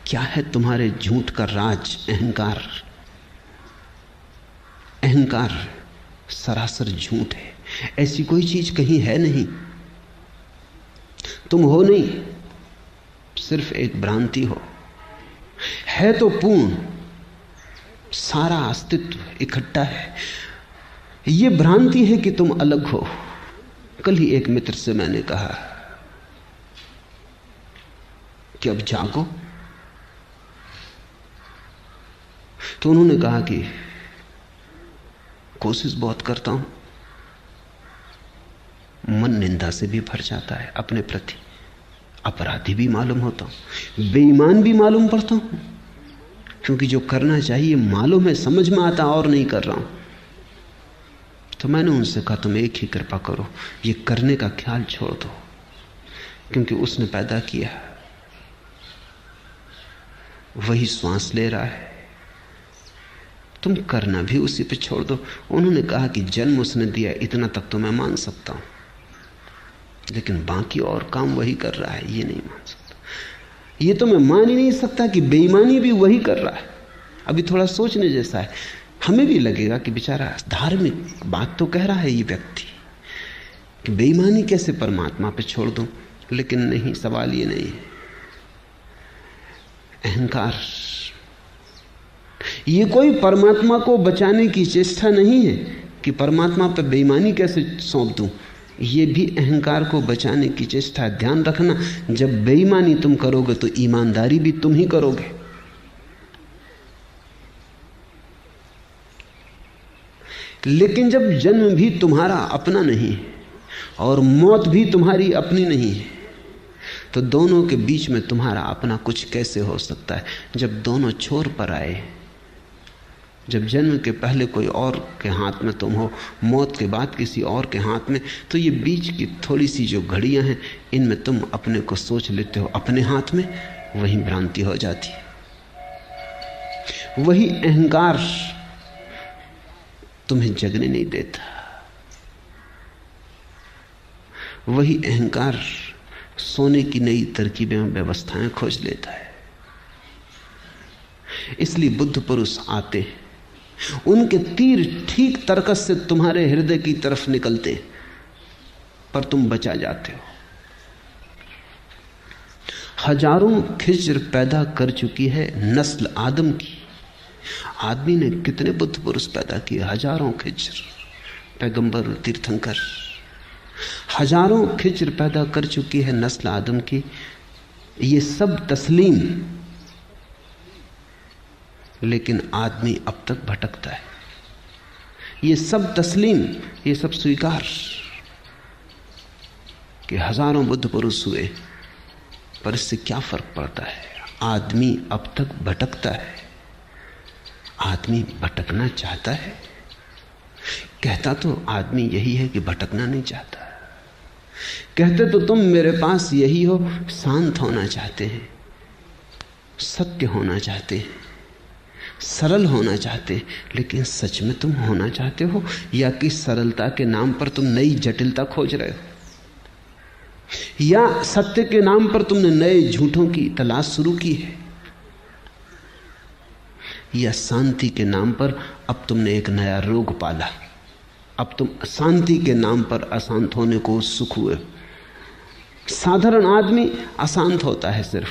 क्या है तुम्हारे झूठ का राज? अहंकार। अहंकार सरासर झूठ है। ऐसी कोई चीज कहीं है नहीं। तुम हो नहीं, सिर्फ एक भ्रांति हो। है तो पूर्ण, सारा अस्तित्व इकट्ठा है। यह भ्रांति है कि तुम अलग हो। कल ही एक मित्र से मैंने कहा कि अब जागो, तो उन्होंने कहा कि कोशिश बहुत करता हूं, मन निंदा से भी भर जाता है, अपने प्रति अपराधी भी मालूम होता हूं, बेईमान भी मालूम पड़ता हूं, क्योंकि जो करना चाहिए मालूम है, समझ में आता और नहीं कर रहा हूं। तो मैंने उनसे कहा तुम एक ही कृपा करो, ये करने का ख्याल छोड़ दो, क्योंकि उसने पैदा किया, वही श्वास ले रहा है, तुम करना भी उसी पे छोड़ दो। उन्होंने कहा कि जन्म उसने दिया, इतना तक तो मैं मान सकता हूं, लेकिन बाकी और काम वही कर रहा है, ये नहीं मान सकता। ये तो मैं मान ही नहीं सकता कि बेईमानी भी वही कर रहा है। अभी थोड़ा सोचने जैसा है। हमें भी लगेगा कि बेचारा धार्मिक बात तो कह रहा है ये व्यक्ति, कि बेईमानी कैसे परमात्मा पे छोड़ दूं, लेकिन नहीं, सवाल ये नहीं है। अहंकार, ये कोई परमात्मा को बचाने की चेष्टा नहीं है कि परमात्मा पे बेईमानी कैसे सौंप दूं। ये भी अहंकार को बचाने की चेष्टा है। ध्यान रखना, जब बेईमानी तुम करोगे तो ईमानदारी भी तुम ही करोगे। लेकिन जब जन्म भी तुम्हारा अपना नहीं है और मौत भी तुम्हारी अपनी नहीं है, तो दोनों के बीच में तुम्हारा अपना कुछ कैसे हो सकता है? जब दोनों छोर पर आए, जब जन्म के पहले कोई और के हाथ में तुम हो, मौत के बाद किसी और के हाथ में, तो ये बीच की थोड़ी सी जो घड़ियां हैं, इनमें तुम अपने को सोच लेते हो अपने हाथ में, वही भ्रांति हो जाती है। वही अहंकार तुम्हें जगने नहीं देता। वही अहंकार सोने की नई तरकीबें और व्यवस्थाएं खोज लेता है। इसलिए बुद्ध पुरुष आते हैं, उनके तीर ठीक तर्कस से तुम्हारे हृदय की तरफ निकलते, पर तुम बचा जाते हो। हजारों खिज्र पैदा कर चुकी है नस्ल आदम की। आदमी ने कितने बुद्ध पुरुष पैदा किए, हजारों खिज्र, पैगंबर, तीर्थंकर, हजारों खिज्र पैदा कर चुकी है नस्ल आदम की। ये सब तस्लीम, लेकिन आदमी अब तक भटकता है। ये सब तस्लीम, ये सब स्वीकार कि हजारों बुद्ध पुरुष हुए, पर इससे क्या फर्क पड़ता है? आदमी अब तक भटकता है। आदमी भटकना चाहता है? कहता तो आदमी यही है कि भटकना नहीं चाहता। कहते तो तुम मेरे पास यही हो, शांत होना चाहते हैं, सत्य होना चाहते हैं, सरल होना चाहते हैं, लेकिन सच में तुम होना चाहते हो, या कि सरलता के नाम पर तुम नई जटिलता खोज रहे हो, या सत्य के नाम पर तुमने नए झूठों की तलाश शुरू की है, या शांति के नाम पर अब तुमने एक नया रोग पाला। अब तुम शांति के नाम पर अशांत होने को उत्सुक हुए। साधारण आदमी अशांत होता है, सिर्फ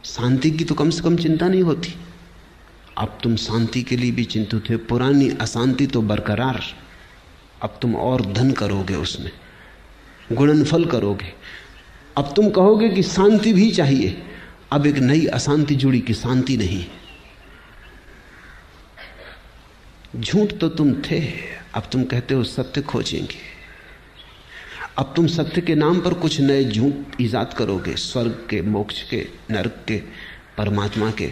शांति की तो कम से कम चिंता नहीं होती। अब तुम शांति के लिए भी चिंतित हो। पुरानी अशांति तो बरकरार, अब तुम और धन करोगे, उसमें गुणनफल करोगे। अब तुम कहोगे कि शांति भी चाहिए, अब एक नई अशांति जुड़ी कि शांति नहीं। झूठ तो तुम थे, अब तुम कहते हो सत्य खोजेंगे। अब तुम सत्य के नाम पर कुछ नए झूठ ईजाद करोगे, स्वर्ग के, मोक्ष के, नरक के, परमात्मा के,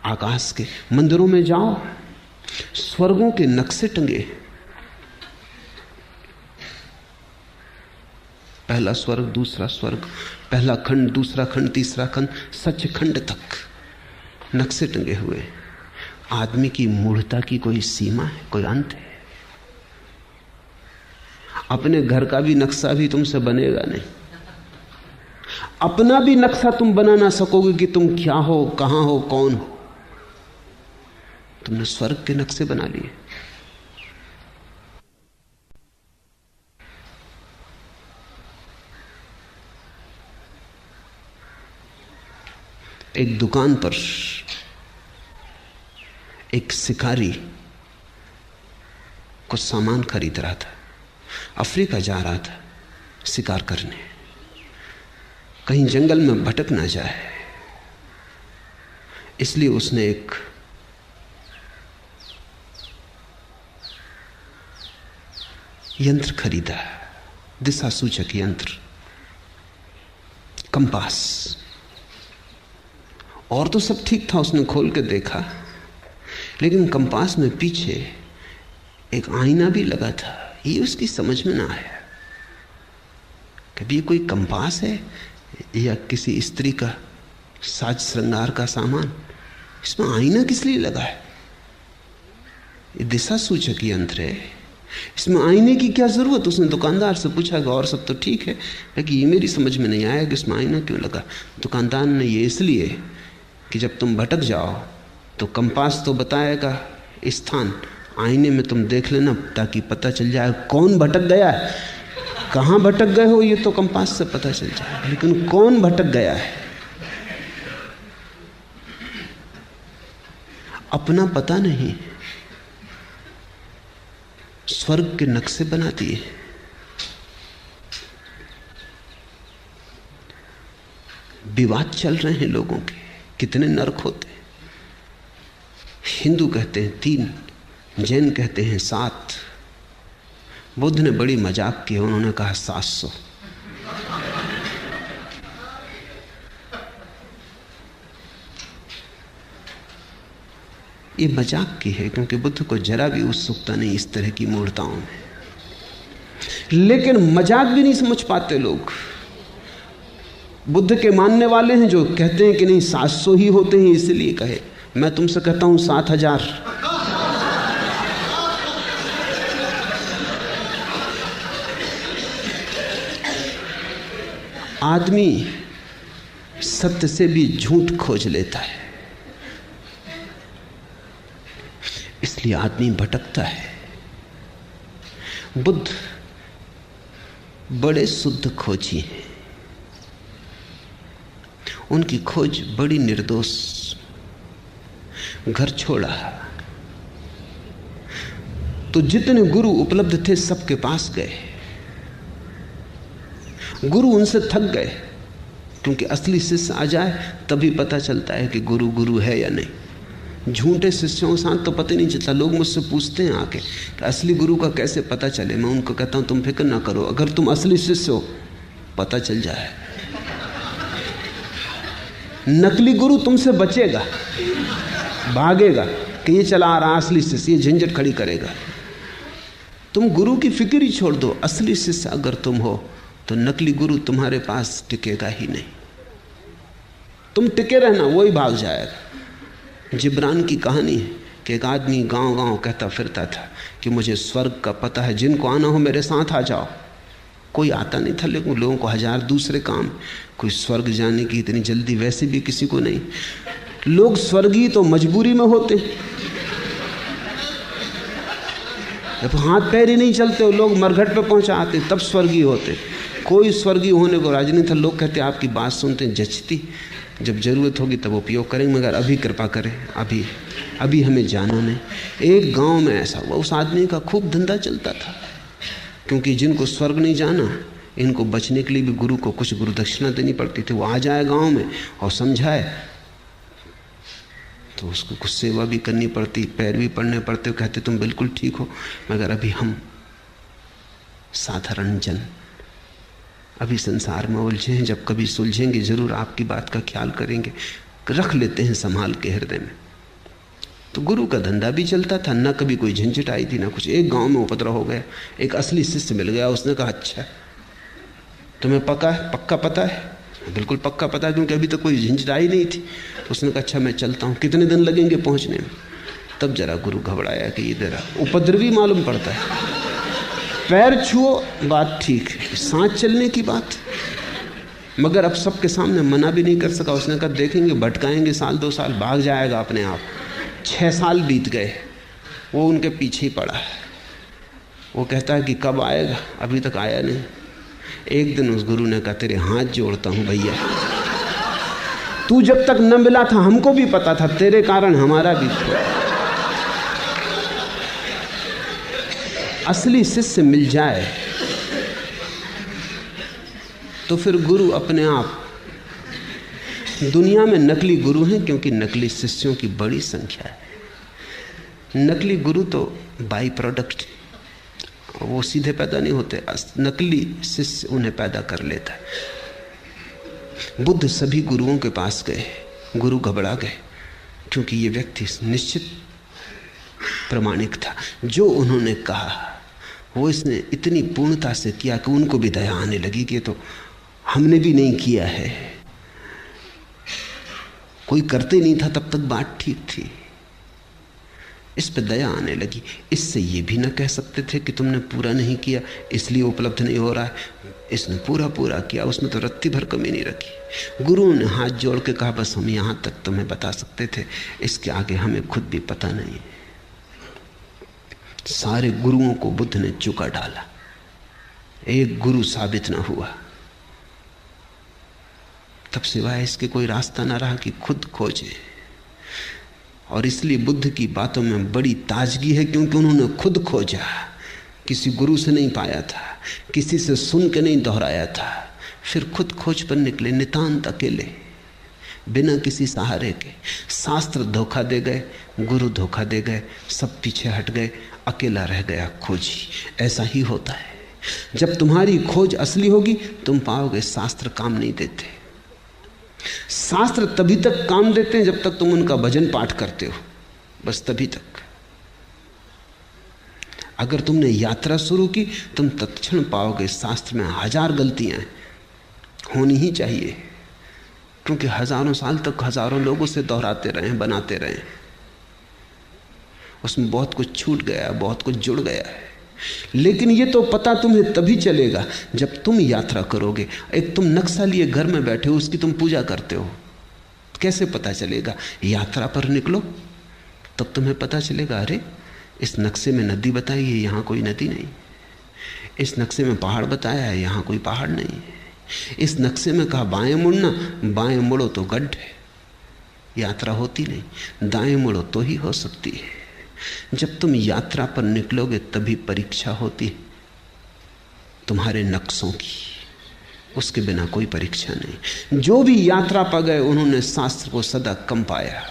आकाश के। मंदिरों में जाओ, स्वर्गों के नक्शे टंगे, पहला स्वर्ग, दूसरा स्वर्ग, पहला खंड, दूसरा खंड, तीसरा खंड, सचखंड तक नक्शे टंगे हुए। आदमी की मूढ़ता की कोई सीमा है, कोई अंत है? अपने घर का भी नक्शा भी तुमसे बनेगा नहीं। अपना भी नक्शा तुम बना ना सकोगे कि तुम क्या हो, कहां हो, कौन हो। तुमने स्वर्ग के नक्शे बना लिए। एक दुकान पर एक शिकारी कुछ सामान खरीद रहा था। अफ्रीका जा रहा था शिकार करने, कहीं जंगल में भटक ना जाए, इसलिए उसने एक यंत्र खरीदा, दिशा सूचक यंत्र, कंपास। और तो सब ठीक था, उसने खोल के देखा, लेकिन कंपास में पीछे एक आईना भी लगा था। ये उसकी समझ में ना आया। कभी ये कोई कंपास है या किसी स्त्री का साज श्रृंगार का सामान? इसमें आईना किस लिए लगा है? ये दिशा सूचक यंत्र है, इसमें आईने की क्या जरूरत? उसने दुकानदार से पूछा कि और सब तो ठीक है, लेकिन ये मेरी समझ में नहीं आया कि इसमें आईना क्यों लगा। दुकानदार ने, ये इसलिए कि जब तुम भटक जाओ तो कंपास तो बताएगा स्थान, आईने में तुम देख लेना ताकि पता चल जाए कौन भटक गया है। कहाँ भटक गए हो ये तो कंपास से पता चल जाए, लेकिन कौन भटक गया है अपना पता नहीं। स्वर्ग के नक्शे बना दिए। विवाद चल रहे हैं लोगों के, कितने नरक होते हैं। हिंदू कहते हैं 3, जैन कहते हैं 7। बुद्ध ने बड़ी मजाक की, उन्होंने कहा 700। ये मजाक की है, क्योंकि बुद्ध को जरा भी उत्सुकता नहीं इस तरह की मूर्ताओं में। लेकिन मजाक भी नहीं समझ पाते लोग। बुद्ध के मानने वाले हैं जो कहते हैं कि नहीं 700 ही होते हैं, इसलिए कहे। मैं तुमसे कहता हूं 7000। आदमी सत्य से भी झूठ खोज लेता है, इसलिए आदमी भटकता है। बुद्ध बड़े शुद्ध खोजी हैं, उनकी खोज बड़ी निर्दोष। घर छोड़ा तो जितने गुरु उपलब्ध थे सबके पास गए। गुरु उनसे थक गए, क्योंकि असली शिष्य आ जाए तभी पता चलता है कि गुरु गुरु है या नहीं। झूठे शिष्यों के साथ तो पता नहीं चलता। लोग मुझसे पूछते हैं आके कि असली गुरु का कैसे पता चले। मैं उनको कहता हूं तुम फिक्र ना करो, अगर तुम असली शिष्य हो पता चल जाए। नकली गुरु तुमसे बचेगा, भागेगा कि ये चला आ रहा असली शिष्य, ये झंझट खड़ी करेगा। तुम गुरु की फिक्र ही छोड़ दो। असली शिष्य अगर तुम हो तो नकली गुरु तुम्हारे पास टिकेगा ही नहीं। तुम टिके रहना, वो ही भाग जाएगा। जिब्रान की कहानी है कि एक आदमी गांव गांव कहता फिरता था कि मुझे स्वर्ग का पता है, जिनको आना हो मेरे साथ आ जाओ। कोई आता नहीं था, लेकिन लोगों को 1000 दूसरे काम। कोई स्वर्ग जाने की इतनी जल्दी वैसे भी किसी को नहीं। लोग स्वर्गीय तो मजबूरी में होते, जब हाथ पैर ही नहीं चलते हो लोग मरघट पे पहुंचा आते तब स्वर्गीय होते। कोई स्वर्गीय होने को राजी नहीं था। लोग कहते आपकी बात सुनते जचती, जब जरूरत होगी तब उपयोग करेंगे, मगर अभी कृपा करें, अभी हमें जाना नहीं। एक गांव में ऐसा हुआ, उस आदमी का खूब धंधा चलता था, क्योंकि जिनको स्वर्ग नहीं जाना इनको बचने के लिए भी गुरु को कुछ गुरु दक्षिणा देनी पड़ती थी। वो आ जाए गांव में और समझाए तो उसको कुछ सेवा भी करनी पड़ती, पैर भी पड़ने पड़ते। कहते तुम बिल्कुल ठीक हो, मगर अभी हम साधारण जन अभी संसार में उलझे हैं, जब कभी सुलझेंगे जरूर आपकी बात का ख्याल करेंगे, रख लेते हैं संभाल के हृदय में। तो गुरु का धंधा भी चलता था, ना कभी कोई झंझट आई थी ना कुछ। एक गांव में उपद्रव हो गया, एक असली शिष्य मिल गया। उसने कहा अच्छा तुम्हें पक्का पता है? बिल्कुल पक्का पता है, क्योंकि अभी तक कोई झंझटाई नहीं थी। तो उसने कहा अच्छा मैं चलता हूँ, कितने दिन लगेंगे पहुँचने में? तब जरा गुरु घबराया कि ये जरा उपद्रवी मालूम पड़ता है। पैर छुओ बात ठीक है, सांस चलने की बात, मगर अब सबके सामने मना भी नहीं कर सका। उसने कहा देखेंगे, भटकाएंगे, साल 2 साल, भाग जाएगा अपने आप। 6 साल बीत गए, वो उनके पीछे ही पड़ा है। वो कहता है कि कब आएगा, अभी तक आया नहीं। एक दिन उस गुरु ने कहा तेरे हाथ जोड़ता हूं भैया, तू जब तक न मिला था हमको भी पता था, तेरे कारण हमारा भी था। असली शिष्य मिल जाए तो फिर गुरु अपने आप। दुनिया में नकली गुरु हैं क्योंकि नकली शिष्यों की बड़ी संख्या है। नकली गुरु तो बाई प्रोडक्ट, वो सीधे पैदा नहीं होते, नकली शिष्य उन्हें पैदा कर लेता है। बुद्ध सभी गुरुओं के पास गए, गुरु घबरा गए क्योंकि ये व्यक्ति निश्चित प्रामाणिक था। जो उन्होंने कहा वो इसने इतनी पूर्णता से किया कि उनको भी दया आने लगी कि तो हमने भी नहीं किया है, कोई करते नहीं था तब तक बात ठीक थी। इस पे दया आने लगी। इससे ये भी ना कह सकते थे कि तुमने पूरा नहीं किया इसलिए उपलब्ध नहीं हो रहा है। इसने पूरा किया, उसमें तो रत्ती भर कमी नहीं रखी। गुरु ने हाथ जोड़ के कहा बस हम यहां तक तुम्हें बता सकते थे, इसके आगे हमें खुद भी पता नहीं। सारे गुरुओं को बुद्ध ने चुका डाला, एक गुरु साबित ना हुआ। तब सिवाय इसके कोई रास्ता ना रहा कि खुद खोजे। और इसलिए बुद्ध की बातों में बड़ी ताजगी है क्योंकि उन्होंने खुद खोजा, किसी गुरु से नहीं पाया था, किसी से सुन के नहीं दोहराया था, फिर खुद खोज पर निकले, नितांत अकेले, बिना किसी सहारे के। शास्त्र धोखा दे गए, गुरु धोखा दे गए, सब पीछे हट गए, अकेला रह गया खोजी। ऐसा ही होता है। जब तुम्हारी खोज असली होगी तुम पाओगे शास्त्र काम नहीं देते। शास्त्र तभी तक काम देते हैं जब तक तुम उनका भजन पाठ करते हो, बस तभी तक। अगर तुमने यात्रा शुरू की तुम तत्क्षण पाओगे शास्त्र में 1000 गलतियां हैं, होनी ही चाहिए, क्योंकि हजारों साल तक हजारों लोगों से दोहराते रहे, बनाते रहे, उसमें बहुत कुछ छूट गया, बहुत कुछ जुड़ गया है। लेकिन ये तो पता तुम्हें तभी चलेगा जब तुम यात्रा करोगे। एक तुम नक्शा लिए घर में बैठे हो, उसकी तुम पूजा करते हो, कैसे पता चलेगा? यात्रा पर निकलो तब तुम्हें पता चलेगा, अरे इस नक्शे में नदी बताई है, यहाँ कोई नदी नहीं। इस नक्शे में पहाड़ बताया है, यहाँ कोई पहाड़ नहीं। इस नक्शे में कहा बाएं मुड़ना, बाएं मुड़ो तो गड्ढे, यात्रा होती नहीं। दाएं मुड़ो तो ही हो सकती है। जब तुम यात्रा पर निकलोगे तभी परीक्षा होती है तुम्हारे नक्शों की, उसके बिना कोई परीक्षा नहीं। जो भी यात्रा पर गए उन्होंने शास्त्र को सदा कम पाया।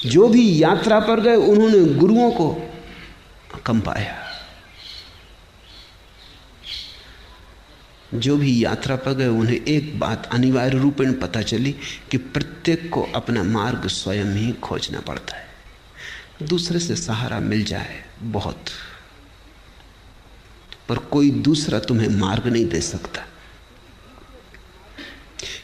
जो भी यात्रा पर गए उन्होंने गुरुओं को कम पाया। जो भी यात्रा पर गए उन्हें एक बात अनिवार्य रूपेण पता चली कि प्रत्येक को अपना मार्ग स्वयं ही खोजना पड़ता है। दूसरे से सहारा मिल जाए बहुत, पर कोई दूसरा तुम्हें मार्ग नहीं दे सकता,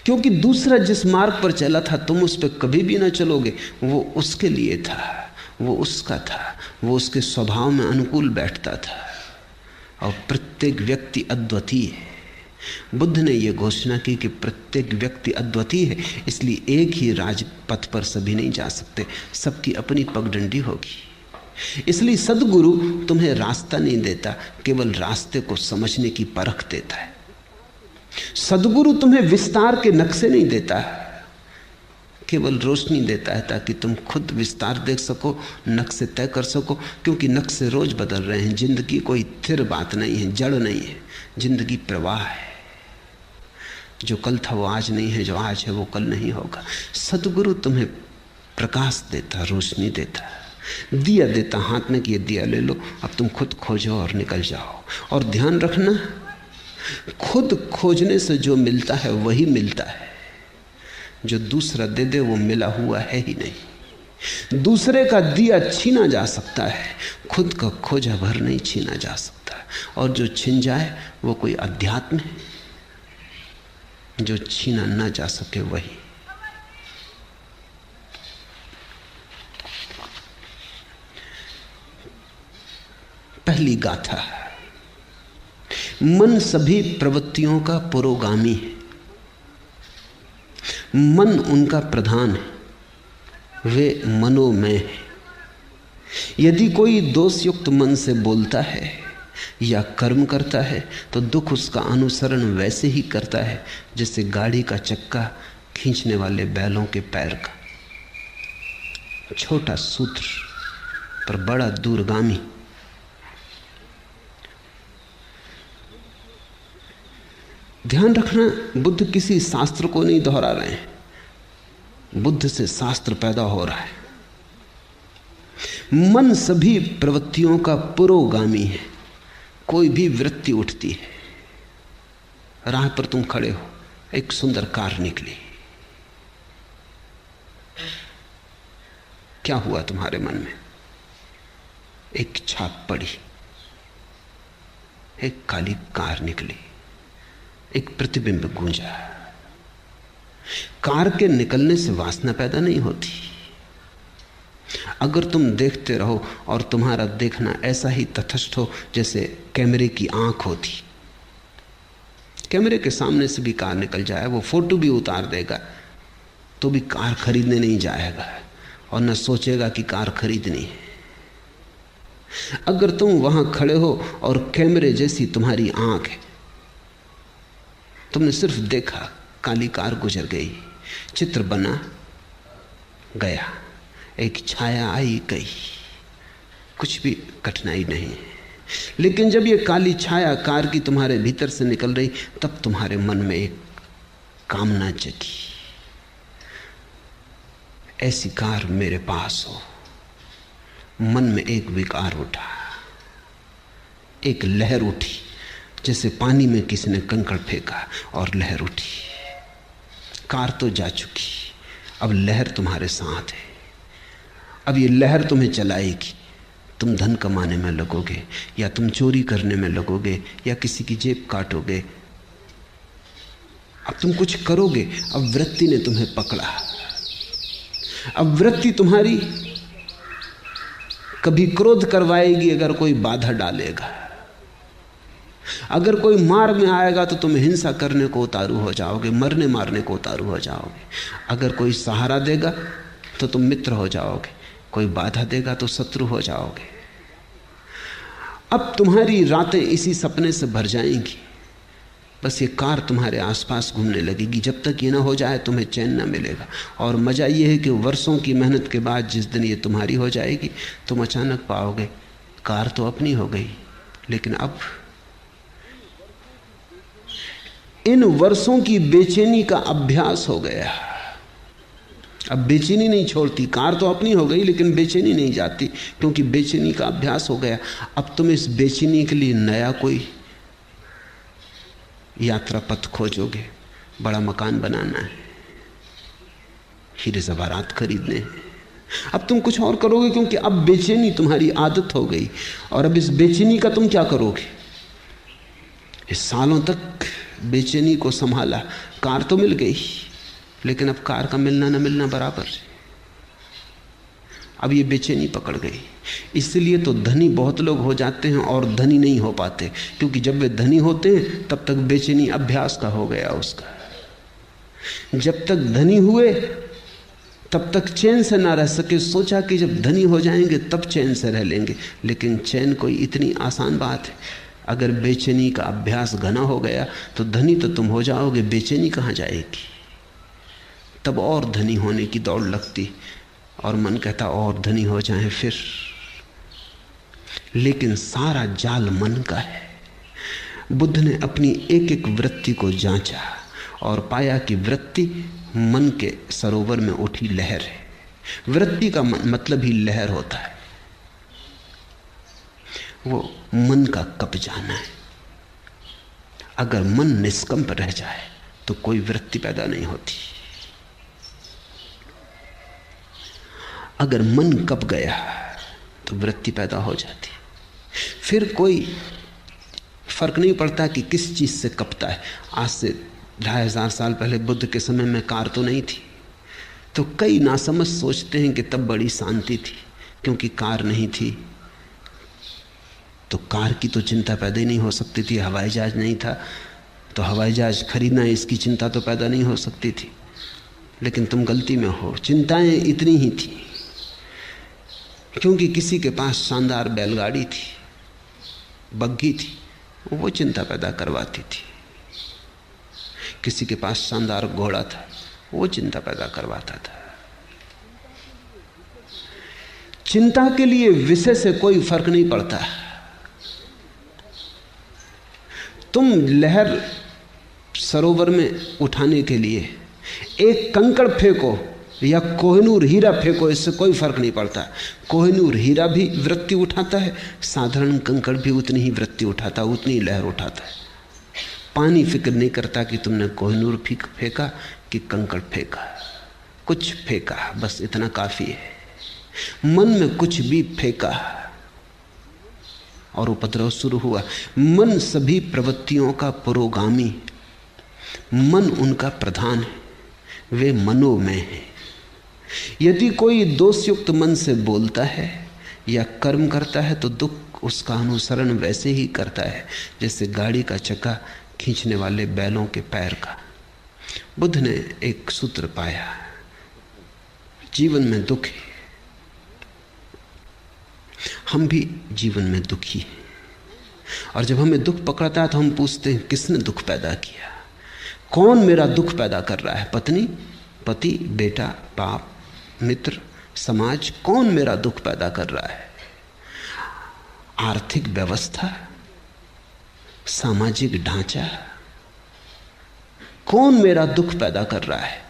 क्योंकि दूसरा जिस मार्ग पर चला था तुम उस पर कभी भी ना चलोगे। वो उसके लिए था, वो उसका था, वो उसके स्वभाव में अनुकूल बैठता था। और प्रत्येक व्यक्ति अद्वितीय है। बुद्ध ने यह घोषणा की कि प्रत्येक व्यक्ति अद्वितीय है, इसलिए एक ही राजपथ पर सभी नहीं जा सकते, सबकी अपनी पगडंडी होगी। इसलिए सद्गुरु तुम्हें रास्ता नहीं देता, केवल रास्ते को समझने की परख देता है। सद्गुरु तुम्हें विस्तार के नक्शे नहीं देता, केवल रोशनी देता है ताकि तुम खुद विस्तार देख सको, नक्शे तय कर सको। क्योंकि नक्शे रोज बदल रहे हैं। जिंदगी कोई स्थिर बात नहीं है, जड़ नहीं है। जिंदगी प्रवाह है। जो कल था वो आज नहीं है, जो आज है वो कल नहीं होगा। सद्गुरु तुम्हें प्रकाश देता, रोशनी देता, दिया देता हाथ में कि ये दिया ले लो, अब तुम खुद खोजो और निकल जाओ। और ध्यान रखना, खुद खोजने से जो मिलता है वही मिलता है। जो दूसरा दे दे वो मिला हुआ है ही नहीं। दूसरे का दिया छीना जा सकता है, खुद का खोजा भर नहीं छीना जा सकता। और जो छिन जाए वो कोई अध्यात्म है, जो छीना ना जा सके वही। पहली गाथा, मन सभी प्रवृत्तियों का पुरोगामी है, मन उनका प्रधान है, वे मनोमय है। यदि कोई दोषयुक्त मन से बोलता है या कर्म करता है तो दुख उसका अनुसरण वैसे ही करता है जैसे गाड़ी का चक्का खींचने वाले बैलों के पैर का। छोटा सूत्र पर बड़ा दूरगामी। ध्यान रखना, बुद्ध किसी शास्त्र को नहीं दोहरा रहे हैं, बुद्ध से शास्त्र पैदा हो रहा है। मन सभी प्रवृत्तियों का पुरोगामी है। कोई भी वृत्ति उठती है, राह पर तुम खड़े हो, एक सुंदर कार निकली, क्या हुआ तुम्हारे मन में? एक छाप पड़ी, एक काली कार निकली, एक प्रतिबिंब गूंजा। कार के निकलने से वासना पैदा नहीं होती। अगर तुम देखते रहो और तुम्हारा देखना ऐसा ही तटस्थ हो जैसे कैमरे की आंख होती, कैमरे के सामने से भी कार निकल जाए, वो फोटो भी उतार देगा तो भी कार खरीदने नहीं जाएगा और न सोचेगा कि कार खरीदनी है। अगर तुम वहां खड़े हो और कैमरे जैसी तुम्हारी आंख है, तुमने सिर्फ देखा, काली कार गुजर गई, चित्र बना गया, एक छाया आई गई, कुछ भी कठिनाई नहीं। लेकिन जब ये काली छाया कार की तुम्हारे भीतर से निकल रही, तब तुम्हारे मन में एक कामना जगी, ऐसी कार मेरे पास हो। मन में एक विकार उठा, एक लहर उठी, जैसे पानी में किसी ने कंकड़ फेंका और लहर उठी। कार तो जा चुकी, अब लहर तुम्हारे साथ है। अब ये लहर तुम्हें चलाएगी, तुम धन कमाने में लगोगे या तुम चोरी करने में लगोगे या किसी की जेब काटोगे। अब तुम कुछ करोगे। अब वृत्ति ने तुम्हें पकड़ा। अब वृत्ति तुम्हारी कभी क्रोध करवाएगी अगर कोई बाधा डालेगा। अगर कोई मार में आएगा तो तुम हिंसा करने को उतारू हो जाओगे, मरने मारने को उतारू हो जाओगे। अगर कोई सहारा देगा तो तुम मित्र हो जाओगे, कोई बाधा देगा तो शत्रु हो जाओगे। अब तुम्हारी रातें इसी सपने से भर जाएंगी। बस ये कार तुम्हारे आसपास घूमने लगेगी। जब तक ये ना हो जाए तुम्हें चैन ना मिलेगा। और मजा ये है कि वर्षों की मेहनत के बाद जिस दिन ये तुम्हारी हो जाएगी, तुम अचानक पाओगे कार तो अपनी हो गई, लेकिन अब इन वर्षों की बेचैनी का अभ्यास हो गया। अब बेचैनी नहीं छोड़ती। कार तो अपनी हो गई लेकिन बेचैनी नहीं जाती, क्योंकि बेचैनी का अभ्यास हो गया। अब तुम इस बेचैनी के लिए नया कोई यात्रा पथ खोजोगे। बड़ा मकान बनाना है, हीरे ज़वारात खरीदने हैं। अब तुम कुछ और करोगे, क्योंकि अब बेचैनी तुम्हारी आदत हो गई। और अब इस बेचैनी का तुम क्या करोगे? इस सालों तक बेचैनी को संभाला, कार तो मिल गई, लेकिन अब कार का मिलना न मिलना बराबर। अब ये बेचैनी पकड़ गई। इसलिए तो धनी बहुत लोग हो जाते हैं और धनी नहीं हो पाते, क्योंकि जब वे धनी होते हैं तब तक बेचैनी अभ्यास का हो गया उसका। जब तक धनी हुए तब तक चैन से ना रह सके। सोचा कि जब धनी हो जाएंगे तब चैन से रह लेंगे, लेकिन चैन कोई इतनी आसान बात है। अगर बेचैनी का अभ्यास घना हो गया तो धनी तो तुम हो जाओगे, बेचैनी कहाँ जाएगी? तब और धनी होने की दौड़ लगती और मन कहता और धनी हो जाएं फिर। लेकिन सारा जाल मन का है। बुद्ध ने अपनी एक एक वृत्ति को जांचा और पाया कि वृत्ति मन के सरोवर में उठी लहर है। वृत्ति का मतलब ही लहर होता है। वो मन का कप जाना है। अगर मन निष्कंप रह जाए तो कोई वृत्ति पैदा नहीं होती। अगर मन कप गया तो वृत्ति पैदा हो जाती। फिर कोई फर्क नहीं पड़ता कि किस चीज से कपता है। आज से 2500 साल पहले बुद्ध के समय में कार तो नहीं थी, तो कई नासमझ सोचते हैं कि तब बड़ी शांति थी क्योंकि कार नहीं थी, तो कार की तो चिंता पैदा ही नहीं हो सकती थी। हवाई जहाज नहीं था तो हवाई जहाज खरीदना, इसकी चिंता तो पैदा नहीं हो सकती थी। लेकिन तुम गलती में हो, चिंताएं इतनी ही थी क्योंकि किसी के पास शानदार बैलगाड़ी थी, बग्घी थी, वो चिंता पैदा करवाती थी। किसी के पास शानदार घोड़ा था, वो चिंता पैदा करवाता था। चिंता के लिए विषय से कोई फर्क नहीं पड़ता। तुम लहर सरोवर में उठाने के लिए एक कंकड़ फेंको या कोहिनूर हीरा फेंको, इससे कोई फर्क नहीं पड़ता। कोहिनूर हीरा भी वृत्ति उठाता है, साधारण कंकड़ भी उतनी ही वृत्ति उठाता, उतनी ही लहर उठाता है। पानी फिक्र नहीं करता कि तुमने कोहिनूर फेंका कि कंकड़ फेंका, कुछ फेंका, बस इतना काफी है। मन में कुछ भी फेंका और उपद्रव शुरू हुआ। मन सभी प्रवृत्तियों का पुरोगामी, मन उनका प्रधान है, वे मनोमय है। यदि कोई दोषयुक्त मन से बोलता है या कर्म करता है तो दुख उसका अनुसरण वैसे ही करता है जैसे गाड़ी का चक्का खींचने वाले बैलों के पैर का। बुद्ध ने एक सूत्र पाया, जीवन में दुख है, हम भी जीवन में दुखी हैं। और जब हमें दुख पकड़ता है तो हम पूछते हैं किसने दुख पैदा किया, कौन मेरा दुख पैदा कर रहा है? पत्नी, पति, बेटा, बाप, मित्र, समाज, कौन मेरा दुख पैदा कर रहा है? आर्थिक व्यवस्था, सामाजिक ढांचा, कौन मेरा दुख पैदा कर रहा है?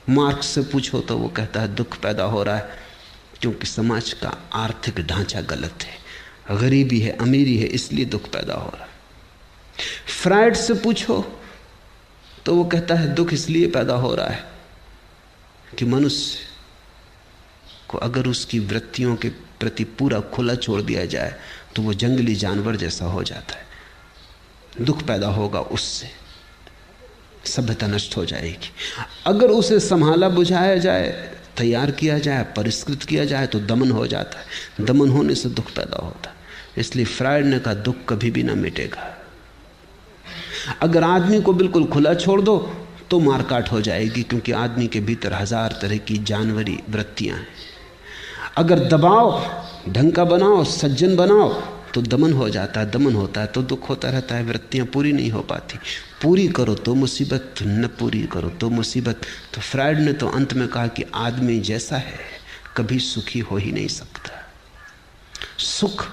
मार्क्स से पूछो तो वो कहता है दुख पैदा हो रहा है क्योंकि समाज का आर्थिक ढांचा गलत है, गरीबी है, अमीरी है, इसलिए दुख पैदा हो रहा है। फ्रायड से पूछो तो वो कहता है दुख इसलिए पैदा हो रहा है कि मनुष्य को अगर उसकी वृत्तियों के प्रति पूरा खुला छोड़ दिया जाए तो वो जंगली जानवर जैसा हो जाता है। दुख पैदा होगा उससे, सभ्यता नष्ट हो जाएगी। अगर उसे संभाला बुझाया जाए, तैयार किया जाए, परिष्कृत किया जाए तो दमन हो जाता है। दमन होने से दुख पैदा होता है। इसलिए फ्रायड ने कहा दुख कभी भी ना मिटेगा। अगर आदमी को बिल्कुल खुला छोड़ दो तो मारकाट हो जाएगी क्योंकि आदमी के भीतर 1000 तरह की जानवरी वृत्तियां हैं। अगर दबाओ, ढंग का बनाओ, सज्जन बनाओ तो दमन हो जाता है। दमन होता है तो दुख होता रहता है, वृत्तियां पूरी नहीं हो पाती। पूरी करो तो मुसीबत, न पूरी करो तो मुसीबत। तो फ्रायड ने तो अंत में कहा कि आदमी जैसा है कभी सुखी हो ही नहीं सकता, सुख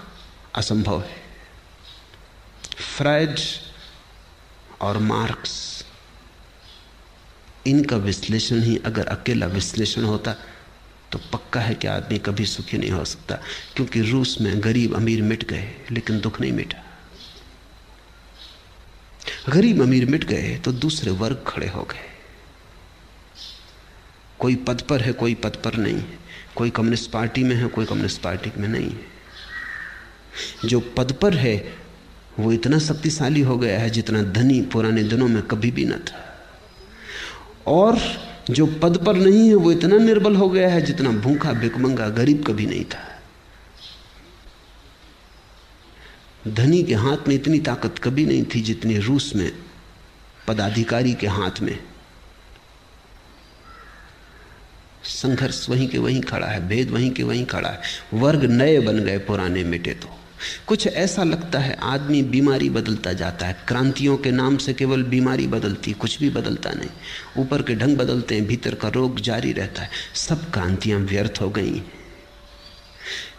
असंभव है। फ्रायड और मार्क्स, इनका विश्लेषण ही अगर अकेला विश्लेषण होता तो पक्का है कि आदमी कभी सुखी नहीं हो सकता। क्योंकि रूस में गरीब अमीर मिट गए लेकिन दुख नहीं मिटा। गरीब अमीर मिट गए तो दूसरे वर्ग खड़े हो गए। कोई पद पर है, कोई पद पर नहीं है, कोई कम्युनिस्ट पार्टी में है, कोई कम्युनिस्ट पार्टी में नहीं है। जो पद पर है वो इतना शक्तिशाली हो गया है जितना धनी पुराने दिनों में कभी भी न था, और जो पद पर नहीं है वो इतना निर्बल हो गया है जितना भूखा भिखमंगा गरीब कभी नहीं था। धनी के हाथ में इतनी ताकत कभी नहीं थी जितनी रूस में पदाधिकारी के हाथ में। संघर्ष वहीं के वहीं खड़ा है, भेद वहीं के वहीं खड़ा है। वर्ग नए बन गए, पुराने मिटे। तो कुछ ऐसा लगता है आदमी बीमारी बदलता जाता है। क्रांतियों के नाम से केवल बीमारी बदलती, कुछ भी बदलता नहीं। ऊपर के ढंग बदलते हैं, भीतर का रोग जारी रहता है। सब क्रांतियां व्यर्थ हो गई।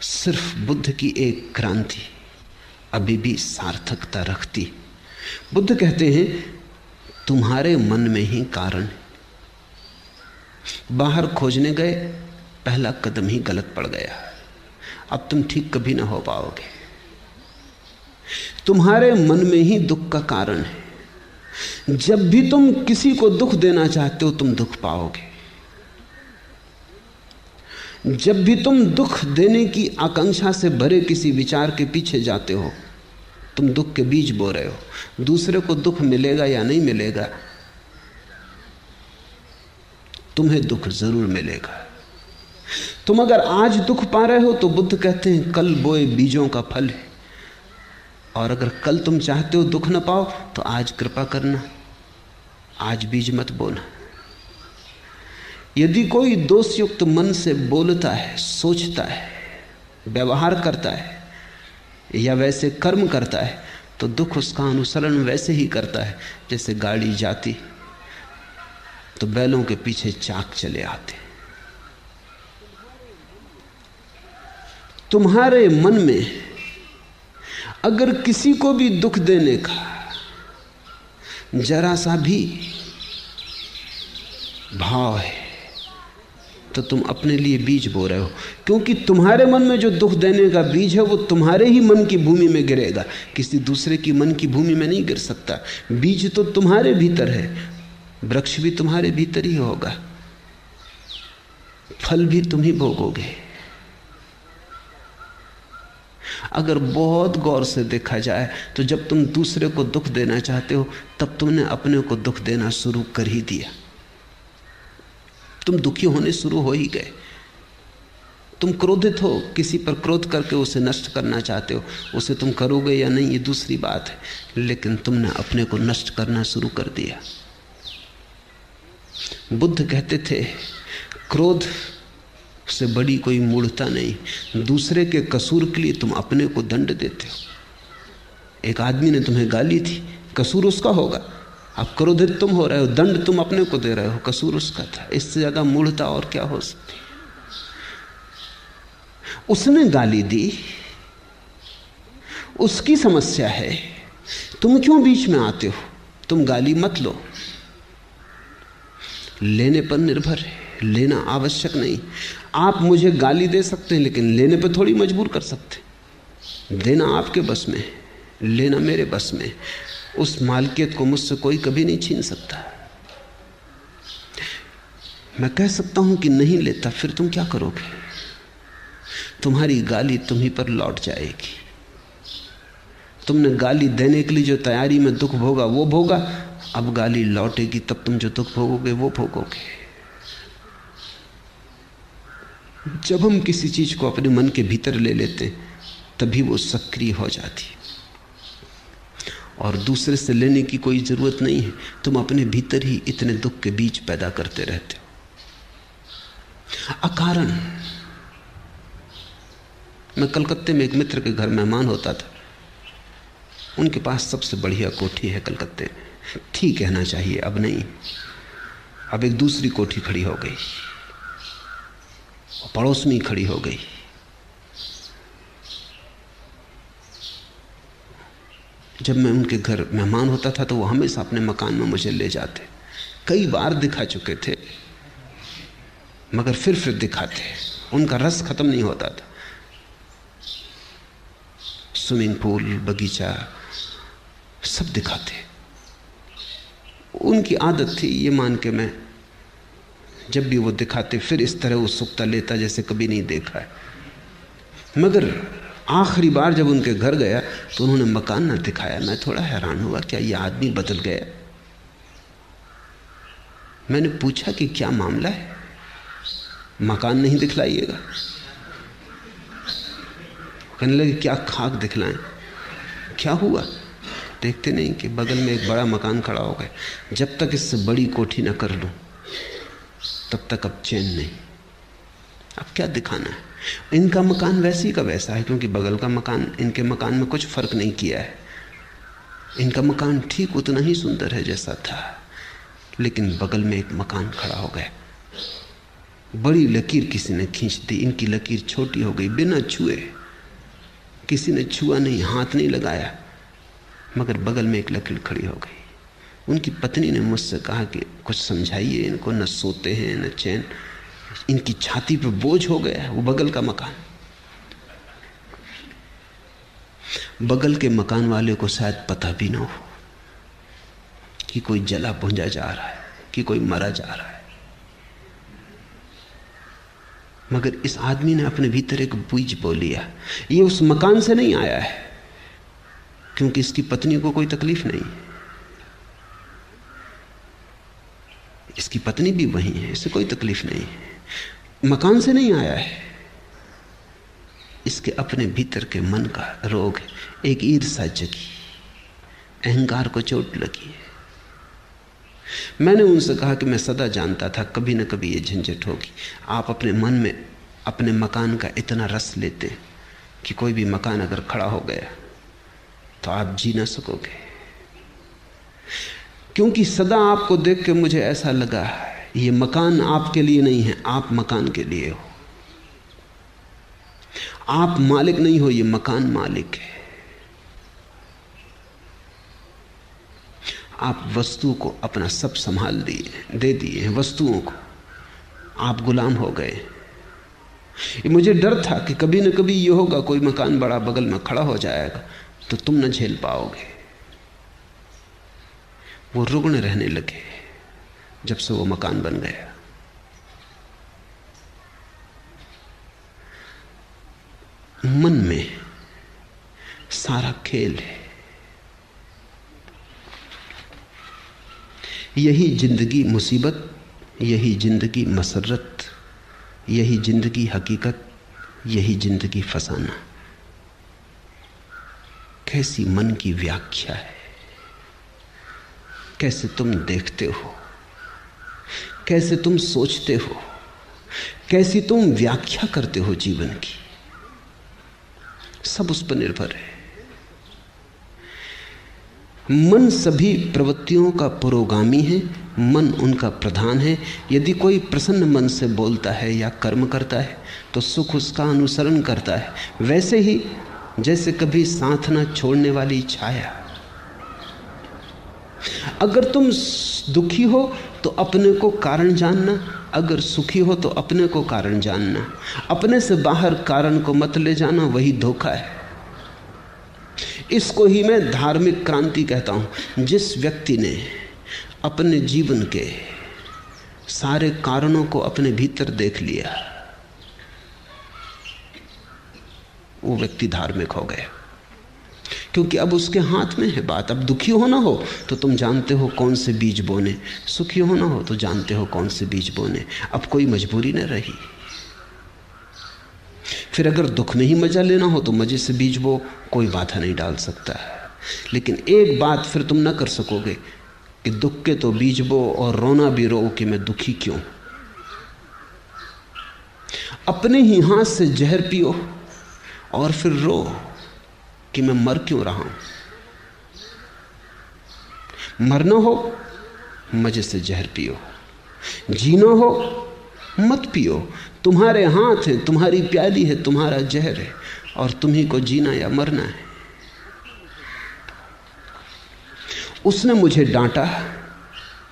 सिर्फ बुद्ध की एक क्रांति अभी भी सार्थकता रखती। बुद्ध कहते हैं तुम्हारे मन में ही कारण है। बाहर खोजने गए, पहला कदम ही गलत पड़ गया, अब तुम ठीक कभी ना हो पाओगे। तुम्हारे मन में ही दुख का कारण है। जब भी तुम किसी को दुख देना चाहते हो तुम दुख पाओगे। जब भी तुम दुख देने की आकांक्षा से भरे किसी विचार के पीछे जाते हो तुम दुख के बीज बो रहे हो। दूसरे को दुख मिलेगा या नहीं मिलेगा, तुम्हें दुख जरूर मिलेगा। तुम अगर आज दुख पा रहे हो तो बुद्ध कहते हैं कल बोए बीजों का फल है, और अगर कल तुम चाहते हो दुख न पाओ तो आज कृपा करना, आज बीज मत बोना। यदि कोई दोषयुक्त मन से बोलता है, सोचता है, व्यवहार करता है या वैसे कर्म करता है, तो दुख उसका अनुसरण वैसे ही करता है जैसे गाड़ी जाती तो बैलों के पीछे चाक चले आते। तुम्हारे मन में अगर किसी को भी दुख देने का जरा सा भी भाव है तो तुम अपने लिए बीज बो रहे हो, क्योंकि तुम्हारे मन में जो दुख देने का बीज है वो तुम्हारे ही मन की भूमि में गिरेगा, किसी दूसरे की मन की भूमि में नहीं गिर सकता। बीज तो तुम्हारे भीतर है, वृक्ष भी तुम्हारे भीतर ही होगा, फल भी तुम ही भोगोगे। अगर बहुत गौर से देखा जाए तो जब तुम दूसरे को दुख देना चाहते हो तब तुमने अपने को दुख देना शुरू कर ही दिया। तुम दुखी होने शुरू हो ही गए। तुम क्रोधित हो, किसी पर क्रोध करके उसे नष्ट करना चाहते हो, उसे तुम करोगे या नहीं ये दूसरी बात है, लेकिन तुमने अपने को नष्ट करना शुरू कर दिया। बुद्ध कहते थे क्रोध से बड़ी कोई मूढ़ता नहीं। दूसरे के कसूर के लिए तुम अपने को दंड देते हो। एक आदमी ने तुम्हें गाली थी, कसूर उसका होगा, अब क्रोधित तुम हो रहे हो, दंड तुम अपने को दे रहे हो, कसूर उसका था। इससे ज्यादा मूढ़ता और क्या हो सकती। उसने गाली दी, उसकी समस्या है, तुम क्यों बीच में आते हो? तुम गाली मत लो, लेने पर निर्भर है, लेना आवश्यक नहीं। आप मुझे गाली दे सकते हैं लेकिन लेने पर थोड़ी मजबूर कर सकते। देना आपके बस में, लेना मेरे बस में। उस मालकियत को मुझसे कोई कभी नहीं छीन सकता। मैं कह सकता हूं कि नहीं लेता, फिर तुम क्या करोगे? तुम्हारी गाली तुम ही पर लौट जाएगी। तुमने गाली देने के लिए जो तैयारी में दुख भोगा वो भोगा, अब गाली लौटेगी तब तुम जो दुख भोगोगे वो भोगोगे। जब हम किसी चीज को अपने मन के भीतर ले लेते तभी वो सक्रिय हो जाती, और दूसरे से लेने की कोई जरूरत नहीं है। तुम अपने भीतर ही इतने दुख के बीज पैदा करते रहते हो अकारण। मैं कलकत्ते में एक मित्र के घर मेहमान होता था। उनके पास सबसे बढ़िया कोठी है कलकत्ते में, थी कहना चाहिए, अब नहीं। अब एक दूसरी कोठी खड़ी हो गई, पड़ोस में ही खड़ी हो गई। जब मैं उनके घर मेहमान होता था तो वो हमेशा अपने मकान में मुझे ले जाते। कई बार दिखा चुके थे मगर फिर दिखाते। उनका रस खत्म नहीं होता था। स्विमिंग पूल, बगीचा सब दिखाते। उनकी आदत थी, ये मान के मैं जब भी वो दिखाते फिर इस तरह उत्सुकता लेता जैसे कभी नहीं देखा है। मगर आखिरी बार जब उनके घर गया तो उन्होंने मकान ना दिखाया। मैं थोड़ा हैरान हुआ, क्या ये आदमी बदल गया? मैंने पूछा कि क्या मामला है, मकान नहीं दिखलाइएगा? कहने लगे क्या खाक दिखलाएं, क्या हुआ? देखते नहीं कि बगल में एक बड़ा मकान खड़ा हो गया। जब तक इससे बड़ी कोठी ना कर लूं तब तक अब चैन नहीं। अब क्या दिखाना है? इनका मकान वैसी का वैसा है, क्योंकि बगल का मकान इनके मकान में कुछ फर्क नहीं किया है। इनका मकान ठीक उतना ही सुंदर है जैसा था, लेकिन बगल में एक मकान खड़ा हो गया। बड़ी लकीर किसी ने खींच दी, इनकी लकीर छोटी हो गई बिना छुए। किसी ने छुआ नहीं, हाथ नहीं लगाया, मगर बगल में एक लकीर खड़ी हो गई। उनकी पत्नी ने मुझसे कहा कि कुछ समझाइए इनको, न सोते हैं न चैन, इनकी छाती पे बोझ हो गया है वो बगल का मकान। बगल के मकान वाले को शायद पता भी ना हो कि कोई जला भुंजा जा रहा है, कि कोई मरा जा रहा है, मगर इस आदमी ने अपने भीतर एक बीज बो लिया। ये उस मकान से नहीं आया है, क्योंकि इसकी पत्नी को कोई तकलीफ नहीं, इसकी पत्नी भी वही है, इसे कोई तकलीफ नहीं है, मकान से नहीं आया है, इसके अपने भीतर के मन का रोग है, एक ईर्ष्या जगी, अहंकार को चोट लगी है। मैंने उनसे कहा कि मैं सदा जानता था कभी न कभी ये झंझट होगी। आप अपने मन में अपने मकान का इतना रस लेते कि कोई भी मकान अगर खड़ा हो गया तो आप जी ना सकोगे, क्योंकि सदा आपको देख के मुझे ऐसा लगा ये मकान आपके लिए नहीं है, आप मकान के लिए हो। आप मालिक नहीं हो, ये मकान मालिक है। आप वस्तु को अपना सब संभाल दिए, दे दिए वस्तुओं को, आप गुलाम हो गए। मुझे डर था कि कभी न कभी ये होगा, कोई मकान बड़ा बगल में खड़ा हो जाएगा तो तुम न झेल पाओगे। वो रुग्ण रहने लगे जब से वो मकान बन गया। मन में सारा खेल है। यही जिंदगी मुसीबत, यही जिंदगी मसरत, यही जिंदगी हकीकत, यही जिंदगी फसाना। कैसी मन की व्याख्या है, कैसे तुम देखते हो, कैसे तुम सोचते हो, कैसी तुम व्याख्या करते हो जीवन की, सब उस पर निर्भर है। मन सभी प्रवृत्तियों का पुरोगामी है, मन उनका प्रधान है। यदि कोई प्रसन्न मन से बोलता है या कर्म करता है तो सुख उसका अनुसरण करता है, वैसे ही जैसे कभी साथ न छोड़ने वाली छाया। अगर तुम दुखी हो तो अपने को कारण जानना, अगर सुखी हो तो अपने को कारण जानना। अपने से बाहर कारण को मत ले जाना, वही धोखा है। इसको ही मैं धार्मिक क्रांति कहता हूं। जिस व्यक्ति ने अपने जीवन के सारे कारणों को अपने भीतर देख लिया, वो व्यक्ति धार्मिक हो गया, क्योंकि अब उसके हाथ में है बात। अब दुखी होना हो तो तुम जानते हो कौन से बीज बोने, सुखी होना हो तो जानते हो कौन से बीज बोने। अब कोई मजबूरी न रही। फिर अगर दुख में ही मजा लेना हो तो मजे से बीज बो, कोई बाधा नहीं डाल सकता। लेकिन एक बात फिर तुम न कर सकोगे कि दुख के तो बीज बो और रोना भी रो कि मैं दुखी क्यों। अपने ही हाथ से जहर पियो और फिर रो कि मैं मर क्यों रहा हूं। मरना हो मजे से जहर पियो, जीना हो मत पियो। तुम्हारे हाथ है, तुम्हारी प्याली है, तुम्हारा जहर है, और तुम्ही को जीना या मरना है। उसने मुझे डांटा,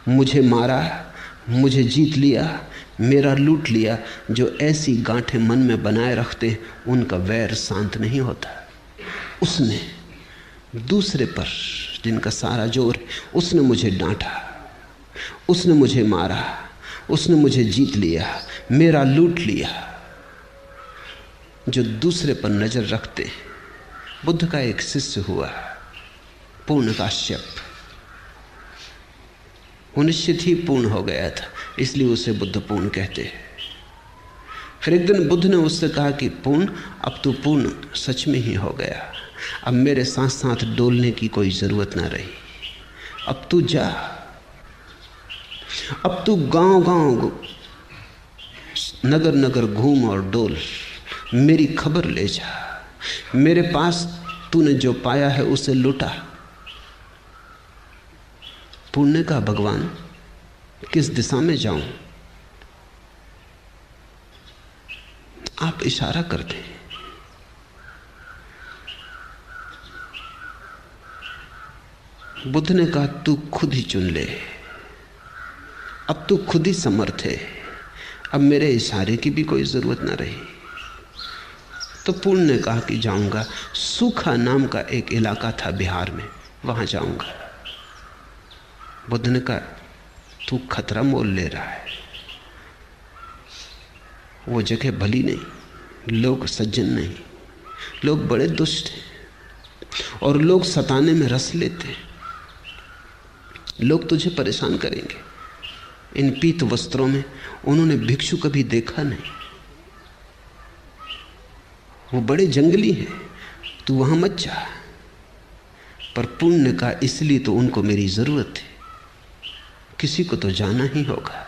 मुझे मारा, मुझे जीत लिया, मेरा लूट लिया। जो ऐसी गांठें मन में बनाए रखते उनका वैर शांत नहीं होता। उसने दूसरे पर जिनका सारा जोर, उसने मुझे डांटा, उसने मुझे मारा, उसने मुझे जीत लिया, मेरा लूट लिया। जो दूसरे पर नजर रखते। बुद्ध का एक शिष्य हुआ पूर्णकाश्यप, वो निश्चित ही पूर्ण हो गया था, इसलिए उसे बुद्ध पूर्ण कहते हैं। फिर एक दिन बुद्ध ने उससे कहा कि पूर्ण, अब तू पूर्ण सच में ही हो गया, अब मेरे साथ साथ डोलने की कोई जरूरत ना रही। अब तू जा, अब तू गांव गांव नगर नगर घूम और डोल, मेरी खबर ले जा। मेरे पास तूने जो पाया है उसे लुटा। पुण्य का भगवान, किस दिशा में जाऊं? आप इशारा कर दें। बुद्ध ने कहा तू खुद ही चुन ले, अब तू खुद ही समर्थ है, अब मेरे इशारे की भी कोई जरूरत ना रही। तो पूर्ण ने कहा कि जाऊंगा। सूखा नाम का एक इलाका था बिहार में, वहां जाऊंगा। बुद्ध ने कहा तू खतरा मोल ले रहा है, वो जगह भली नहीं, लोग सज्जन नहीं, लोग बड़े दुष्ट हैं, और लोग सताने में रस लेते हैं। लोग तुझे परेशान करेंगे इन पीत वस्त्रों में। उन्होंने भिक्षु कभी देखा नहीं, वो बड़े जंगली हैं, तू वहां मत जा। पर पुण्य का इसलिए तो उनको मेरी जरूरत है, किसी को तो जाना ही होगा।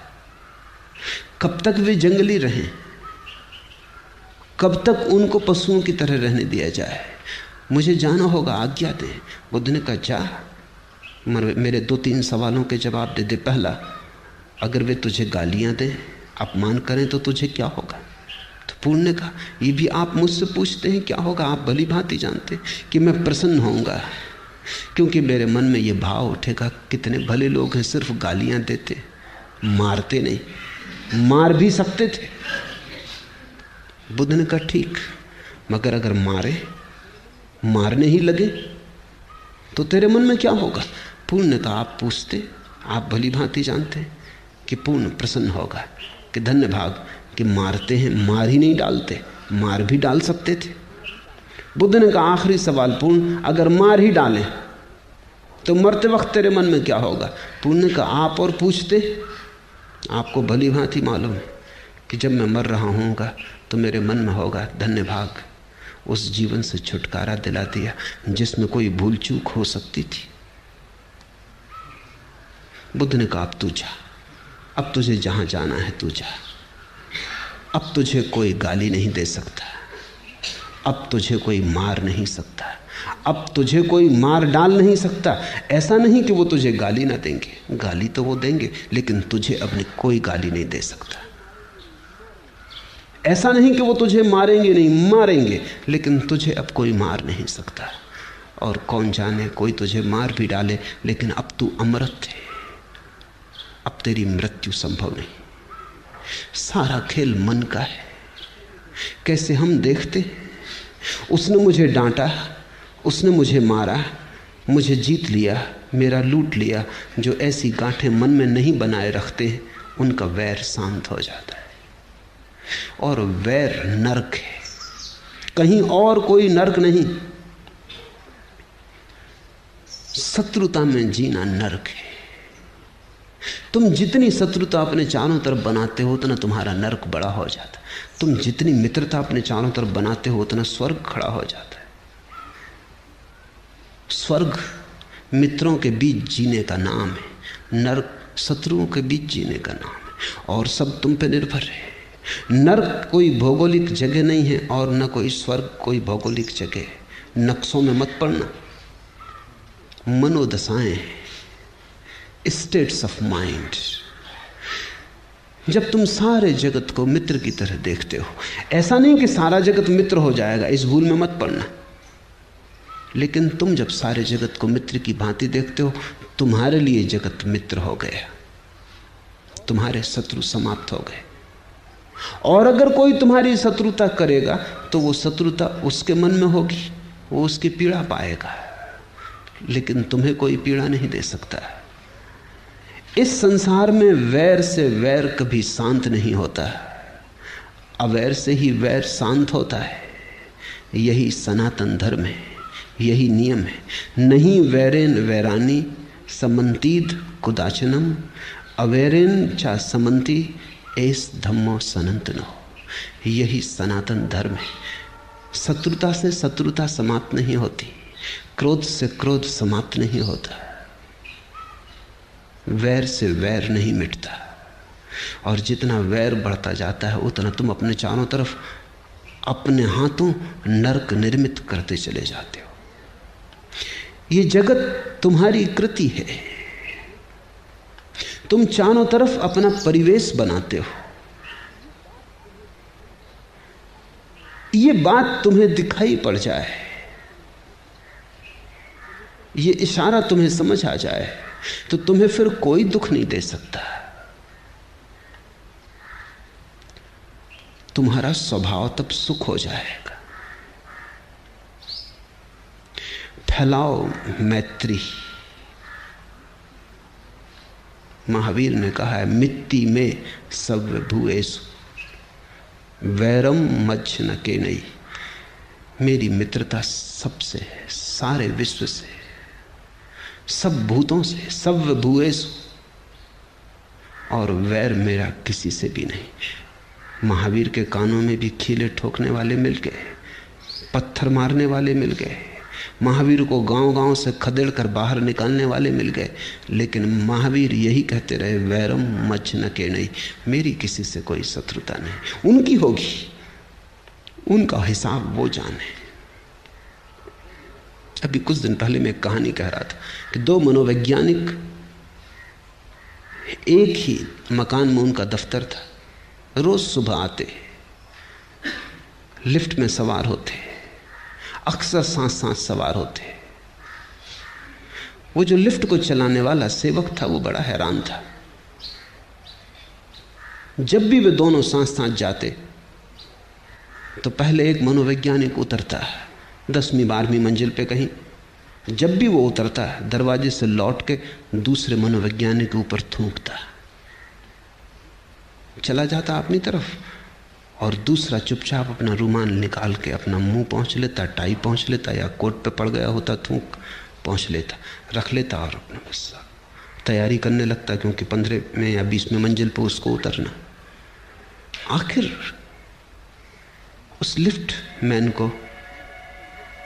कब तक वे जंगली रहें? कब तक उनको पशुओं की तरह रहने दिया जाए? मुझे जाना होगा, आज्ञा दे। बुद्ध ने कहा जा, मेरे 2-3 सवालों के जवाब दे दे। पहला, अगर वे तुझे गालियां दें, अपमान करें तो तुझे क्या होगा? तो पुण्य का ये भी आप मुझसे पूछते हैं क्या होगा? आप भली भांति जानते कि मैं प्रसन्न होऊंगा, क्योंकि मेरे मन में ये भाव उठेगा कितने भले लोग हैं, सिर्फ गालियां देते, मारते नहीं। मार भी सकते थे। बुद्ध ने कहा ठीक, मगर अगर मारने ही लगे तो तेरे मन में क्या होगा? पूर्ण का आप पूछते, आप भली भांति जानते हैं कि पूर्ण प्रसन्न होगा कि धन्य भाग कि मारते हैं, मार ही नहीं डालते, मार भी डाल सकते थे। बुद्ध ने कहा आखिरी सवाल पूर्ण, अगर मार ही डालें तो मरते वक्त तेरे मन में क्या होगा? पूर्ण का आप और पूछते, आपको भली भांति मालूम है कि जब मैं मर रहा हूँगा तो मेरे मन में होगा धन्य भाग, उस जीवन से छुटकारा दिला दिया जिसमें कोई भूल चूक हो सकती थी। बुद्ध ने कहा अब तू जा, अब तुझे जहां जाना है तू जा। अब तुझे कोई गाली नहीं दे सकता, अब तुझे कोई मार नहीं सकता, अब तुझे कोई मार डाल नहीं सकता। ऐसा नहीं कि वो तुझे गाली ना देंगे, गाली तो वो देंगे, लेकिन तुझे अपनी कोई गाली नहीं दे सकता। ऐसा नहीं कि वो तुझे मारेंगे नहीं, मारेंगे, लेकिन तुझे अब कोई मार नहीं सकता। और कौन जाने कोई तुझे मार भी डाले, लेकिन अब तू अमृत है, अब तेरी मृत्यु संभव नहीं। सारा खेल मन का है। कैसे हम देखते, उसने मुझे डांटा, उसने मुझे मारा, मुझे जीत लिया, मेरा लूट लिया। जो ऐसी गांठें मन में नहीं बनाए रखते हैं उनका वैर शांत हो जाता है। और वैर नरक है, कहीं और कोई नरक नहीं। शत्रुता में जीना नरक है। तुम जितनी शत्रुता अपने चारों तरफ बनाते हो उतना तुम्हारा नरक बड़ा हो जाता है। तुम जितनी मित्रता अपने चारों तरफ बनाते हो उतना स्वर्ग खड़ा हो जाता है। स्वर्ग मित्रों के बीच जीने का नाम है, नरक शत्रुओं के बीच जीने का नाम है। और सब तुम पे निर्भर है। नरक कोई भौगोलिक जगह नहीं है और न कोई स्वर्ग कोई भौगोलिक जगह है। नक्शों में मत पड़ना। मनोदशाएं, स्टेट्स ऑफ माइंड। जब तुम सारे जगत को मित्र की तरह देखते हो, ऐसा नहीं कि सारा जगत मित्र हो जाएगा, इस भूल में मत पड़ना। लेकिन तुम जब सारे जगत को मित्र की भांति देखते हो, तुम्हारे लिए जगत मित्र हो गया, तुम्हारे शत्रु समाप्त हो गए। और अगर कोई तुम्हारी शत्रुता करेगा तो वो शत्रुता उसके मन में होगी, वो उसकी पीड़ा पाएगा, लेकिन तुम्हें कोई पीड़ा नहीं दे सकता। इस संसार में वैर से वैर कभी शांत नहीं होता, अवैर से ही वैर शांत होता है। यही सनातन धर्म है, यही नियम है। नहीं वैरेन वैरानी समंतीद कुदाचनम, अवैरेन चा समंती एस धम्मो सनातनो। यही सनातन धर्म है। शत्रुता से शत्रुता समाप्त नहीं होती, क्रोध से क्रोध समाप्त नहीं होता, वैर से वैर नहीं मिटता। और जितना वैर बढ़ता जाता है उतना तुम अपने चारों तरफ अपने हाथों नरक निर्मित करते चले जाते हो। ये जगत तुम्हारी कृति है, तुम चारों तरफ अपना परिवेश बनाते हो। ये बात तुम्हें दिखाई पड़ जाए, ये इशारा तुम्हें समझ आ जाए तो तुम्हें फिर कोई दुख नहीं दे सकता। तुम्हारा स्वभाव तब सुख हो जाएगा। फैलाओ मैत्री। महावीर ने कहा है मिट्टी में सब भूएसु वैरम मच्छ न के नहीं। मेरी मित्रता सबसे है, सारे विश्व से, सब भूतों से, सब भूएसु, और वैर मेरा किसी से भी नहीं। महावीर के कानों में भी खीले ठोकने वाले मिल गए, पत्थर मारने वाले मिल गए, महावीर को गांव-गांव से खदेड़ कर बाहर निकालने वाले मिल गए, लेकिन महावीर यही कहते रहे, वैरम मच न के नहीं, मेरी किसी से कोई शत्रुता नहीं। उनकी होगी, उनका हिसाब वो जाने। अभी कुछ दिन पहले मैं एक कहानी कह रहा था कि दो मनोवैज्ञानिक, एक ही मकान में उनका दफ्तर था, रोज सुबह आते, लिफ्ट में सवार होते, अक्सर साथ साथ सवार होते। वो जो लिफ्ट को चलाने वाला सेवक था वो बड़ा हैरान था। जब भी वे दोनों साथ साथ जाते तो पहले एक मनोवैज्ञानिक उतरता, 10वीं 12वीं मंजिल पे कहीं। जब भी वो उतरता, दरवाजे से लौट के दूसरे मनोवैज्ञानिक के ऊपर थूकता, चला जाता अपनी तरफ, और दूसरा चुपचाप अपना रुमाल निकाल के अपना मुंह पोंछ लेता, टाई पोंछ लेता, या कोट पे पड़ गया होता थूक पोंछ लेता, रख लेता और अपना बस तैयारी करने लगता, क्योंकि 15वें या 20वें मंजिल पे उसको उतरना। आखिर उस लिफ्ट मैन को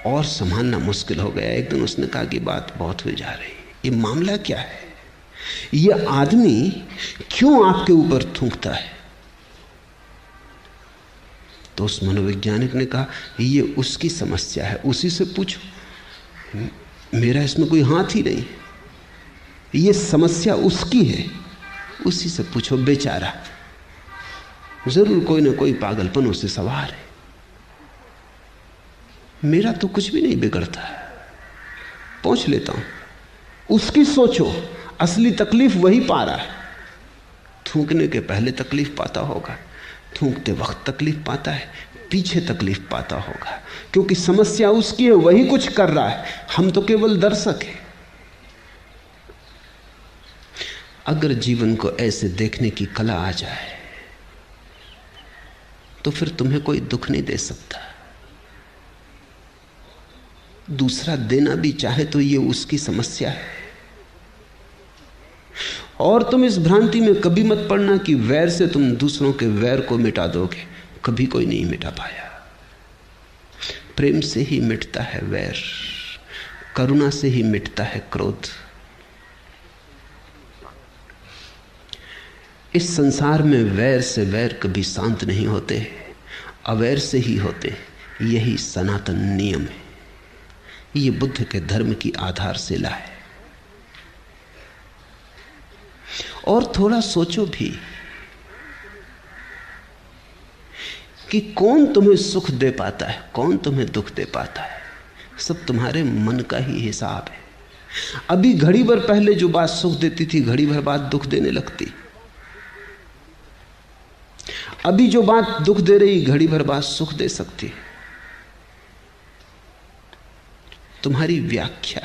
और संभालना मुश्किल हो गया। एक दिन उसने कहा कि बात बहुत हो जा रही, ये मामला क्या है, ये आदमी क्यों आपके ऊपर थूकता है? तो उस मनोवैज्ञानिक ने कहा, ये उसकी समस्या है, उसी से पूछो, मेरा इसमें कोई हाथ ही नहीं, ये समस्या उसकी है, उसी से पूछो, बेचारा जरूर कोई ना कोई पागलपन उसे सवार है, मेरा तो कुछ भी नहीं बिगड़ता, पहुंच लेता हूं, उसकी सोचो, असली तकलीफ वही पा रहा है। थूकने के पहले तकलीफ पाता होगा, थूकते वक्त तकलीफ पाता है, पीछे तकलीफ पाता होगा, क्योंकि समस्या उसकी है, वही कुछ कर रहा है, हम तो केवल दर्शक हैं। अगर जीवन को ऐसे देखने की कला आ जाए तो फिर तुम्हें कोई दुख नहीं दे सकता। दूसरा देना भी चाहे तो ये उसकी समस्या है। और तुम इस भ्रांति में कभी मत पड़ना कि वैर से तुम दूसरों के वैर को मिटा दोगे, कभी कोई नहीं मिटा पाया। प्रेम से ही मिटता है वैर, करुणा से ही मिटता है क्रोध। इस संसार में वैर से वैर कभी शांत नहीं होते, अवैर से ही होते, यही सनातन नियम है। ये बुद्ध के धर्म की आधारशिला है। और थोड़ा सोचो भी कि कौन तुम्हें सुख दे पाता है, कौन तुम्हें दुख दे पाता है, सब तुम्हारे मन का ही हिसाब है। अभी घड़ी भर पहले जो बात सुख देती थी, घड़ी भर बाद दुख देने लगती। अभी जो बात दुख दे रही, घड़ी भर बाद सुख दे सकती। तुम्हारी व्याख्या,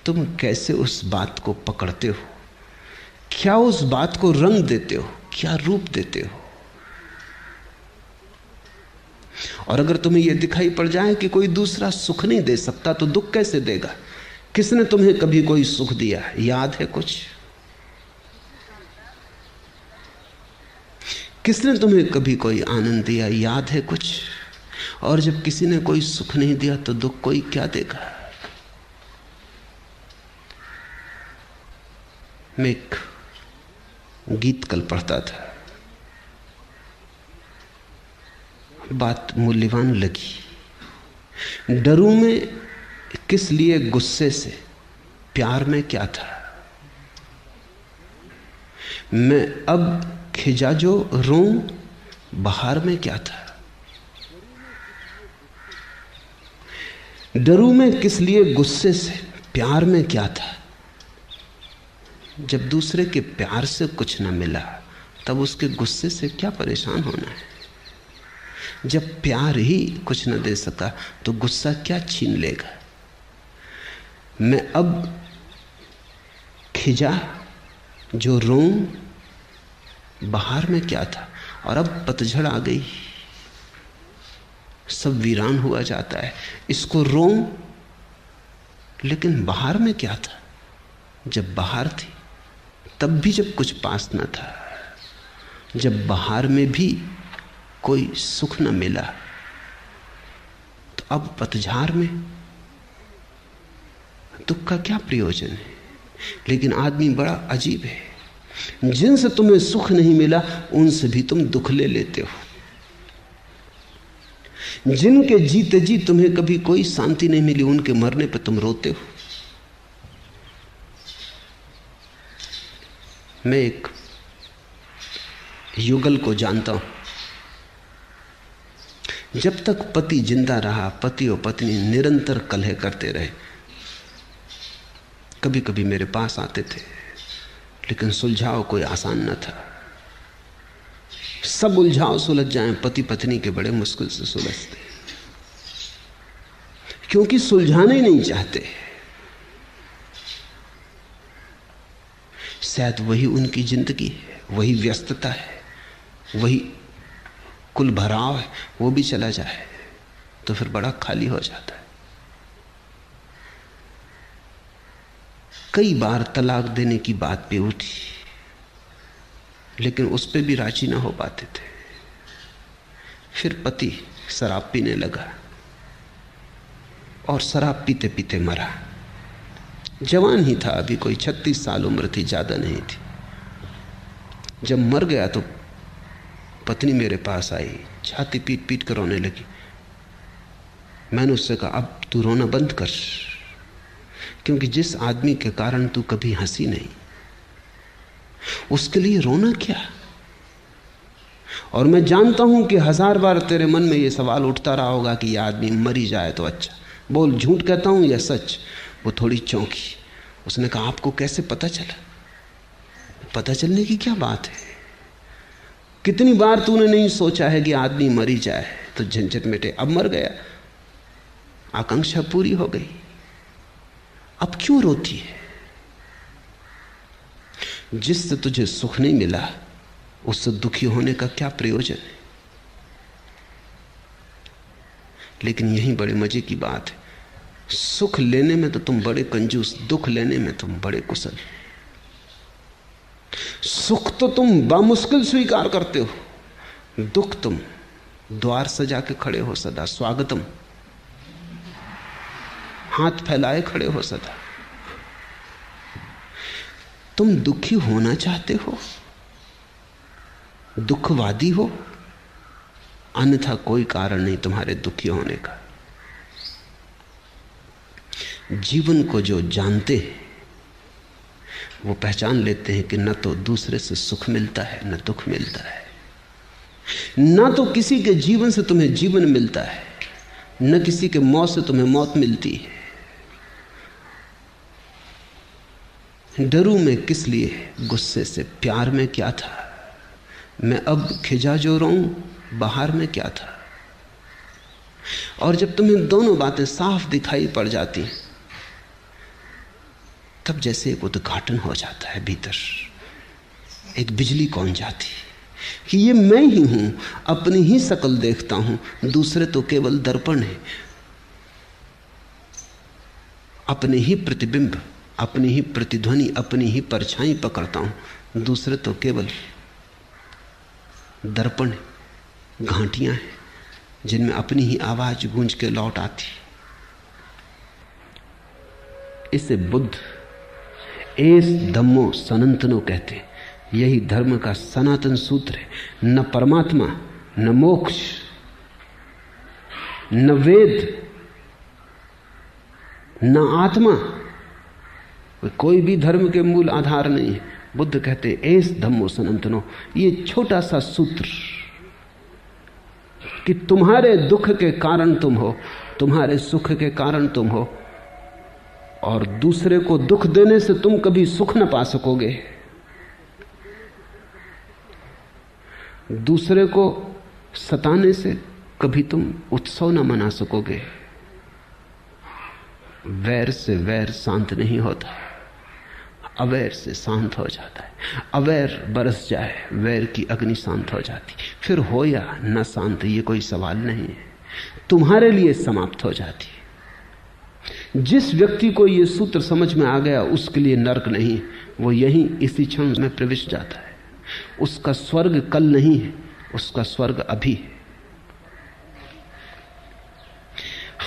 तुम कैसे उस बात को पकड़ते हो, क्या उस बात को रंग देते हो, क्या रूप देते हो। और अगर तुम्हें यह दिखाई पड़ जाए कि कोई दूसरा सुख नहीं दे सकता, तो दुख कैसे देगा? किसने तुम्हें कभी कोई सुख दिया, याद है कुछ? किसने तुम्हें कभी कोई आनंद दिया, याद है कुछ? और जब किसी ने कोई सुख नहीं दिया तो दुख कोई क्या देगा? मैं एक गीत कल पढ़ता था, बात मूल्यवान लगी। डरूं में किस लिए गुस्से से, प्यार में क्या था। मैं अब खिजा जो रोऊं, बहार में क्या था। डरूं में किस लिए गुस्से से, प्यार में क्या था। जब दूसरे के प्यार से कुछ न मिला, तब उसके गुस्से से क्या परेशान होना है। जब प्यार ही कुछ न दे सका तो गुस्सा क्या छीन लेगा। मैं अब खिजा जो रोऊं, बहार में क्या था। और अब पतझड़ आ गई, सब वीरान हुआ जाता है। इसको रोऊं, लेकिन बाहर में क्या था? जब बाहर थी तब भी जब कुछ पास न था, जब बाहर में भी कोई सुख न मिला, तो अब पतझार में दुख का क्या प्रयोजन है? लेकिन आदमी बड़ा अजीब है, जिनसे तुम्हें सुख नहीं मिला उनसे भी तुम दुख ले लेते हो। जिनके जीते जी तुम्हें कभी कोई शांति नहीं मिली, उनके मरने पर तुम रोते हो। मैं एक युगल को जानता हूं। जब तक पति जिंदा रहा, पति और पत्नी निरंतर कलह करते रहे। कभी कभी मेरे पास आते थे, लेकिन सुलझाव कोई आसान न था। सब उलझाव सुलझ जाएं, पति पत्नी के बड़े मुश्किल से सुलझते, क्योंकि सुलझाना ही नहीं चाहते। शायद वही उनकी जिंदगी है, वही व्यस्तता है, वही कुल भराव है, वो भी चला जाए तो फिर बड़ा खाली हो जाता है। कई बार तलाक देने की बात भी उठी, लेकिन उस पे भी राजी ना हो पाते थे। फिर पति शराब पीने लगा और शराब पीते पीते मरा। जवान ही था, अभी कोई 36 साल उम्र थी, ज्यादा नहीं थी। जब मर गया तो पत्नी मेरे पास आई, छाती पीट पीट कर रोने लगी। मैंने उससे कहा, अब तू रोना बंद कर, क्योंकि जिस आदमी के कारण तू कभी हंसी नहीं, उसके लिए रोना क्या? और मैं जानता हूं कि 1000 बार तेरे मन में यह सवाल उठता रहा होगा कि यह आदमी मर ही जाए तो अच्छा। बोल, झूठ कहता हूं या सच? वो थोड़ी चौंकी। उसने कहा, आपको कैसे पता चला? पता चलने की क्या बात है? कितनी बार तूने नहीं सोचा है कि आदमी मर ही जाए तो झंझट मिटे। अब मर गया, आकांक्षा पूरी हो गई, अब क्यों रोती है? जिससे तुझे सुख नहीं मिला उससे दुखी होने का क्या प्रयोजन है? लेकिन यही बड़े मजे की बात है, सुख लेने में तो तुम बड़े कंजूस, दुख लेने में तुम बड़े कुशल। सुख तो तुम बामुश्किल स्वीकार करते हो, दुख तुम द्वार सजा के खड़े हो सदा, स्वागतम, हाथ फैलाए खड़े हो सदा। तुम दुखी होना चाहते हो, दुखवादी हो, अन्यथा कोई कारण नहीं तुम्हारे दुखी होने का। जीवन को जो जानते हैं वो पहचान लेते हैं कि न तो दूसरे से सुख मिलता है न दुख मिलता है, न तो किसी के जीवन से तुम्हें जीवन मिलता है न किसी के मौत से तुम्हें मौत मिलती है। डरूं मैं किस लिए, गुस्से से प्यार में क्या था, मैं अब खिजा जो रहूं बाहर में क्या था। और जब तुम्हें दोनों बातें साफ दिखाई पड़ जाती हैं, तब जैसे एक उद्घाटन हो जाता है भीतर, एक बिजली कौन जाती कि ये मैं ही हूं, अपनी ही शक्ल देखता हूं, दूसरे तो केवल दर्पण है। अपने ही प्रतिबिंब, अपनी ही प्रतिध्वनि, अपनी ही परछाई पकड़ता हूं, दूसरे तो केवल दर्पण है, घाटियां हैं जिनमें अपनी ही आवाज गूंज के लौट आती। इसे बुद्ध एस धम्मो सनातनो कहते हैं। यही धर्म का सनातन सूत्र है। न परमात्मा, न मोक्ष, न वेद, न आत्मा, कोई भी धर्म के मूल आधार नहीं है। बुद्ध कहते हैं एस धम्मो सनातनो। ये छोटा सा सूत्र कि तुम्हारे दुख के कारण तुम हो, तुम्हारे सुख के कारण तुम हो, और दूसरे को दुख देने से तुम कभी सुख न पा सकोगे, दूसरे को सताने से कभी तुम उत्सव न मना सकोगे। वैर से वैर शांत नहीं होता, अवैर से शांत हो जाता है। अवैर बरस जाए, वैर की अग्नि शांत हो जाती। फिर हो या न शांत, ये कोई सवाल नहीं है। तुम्हारे लिए समाप्त हो जाती है। जिस व्यक्ति को यह सूत्र समझ में आ गया उसके लिए नरक नहीं, वो यहीं इसी क्षण में प्रविष्ट जाता है। उसका स्वर्ग कल नहीं है, उसका स्वर्ग अभी है।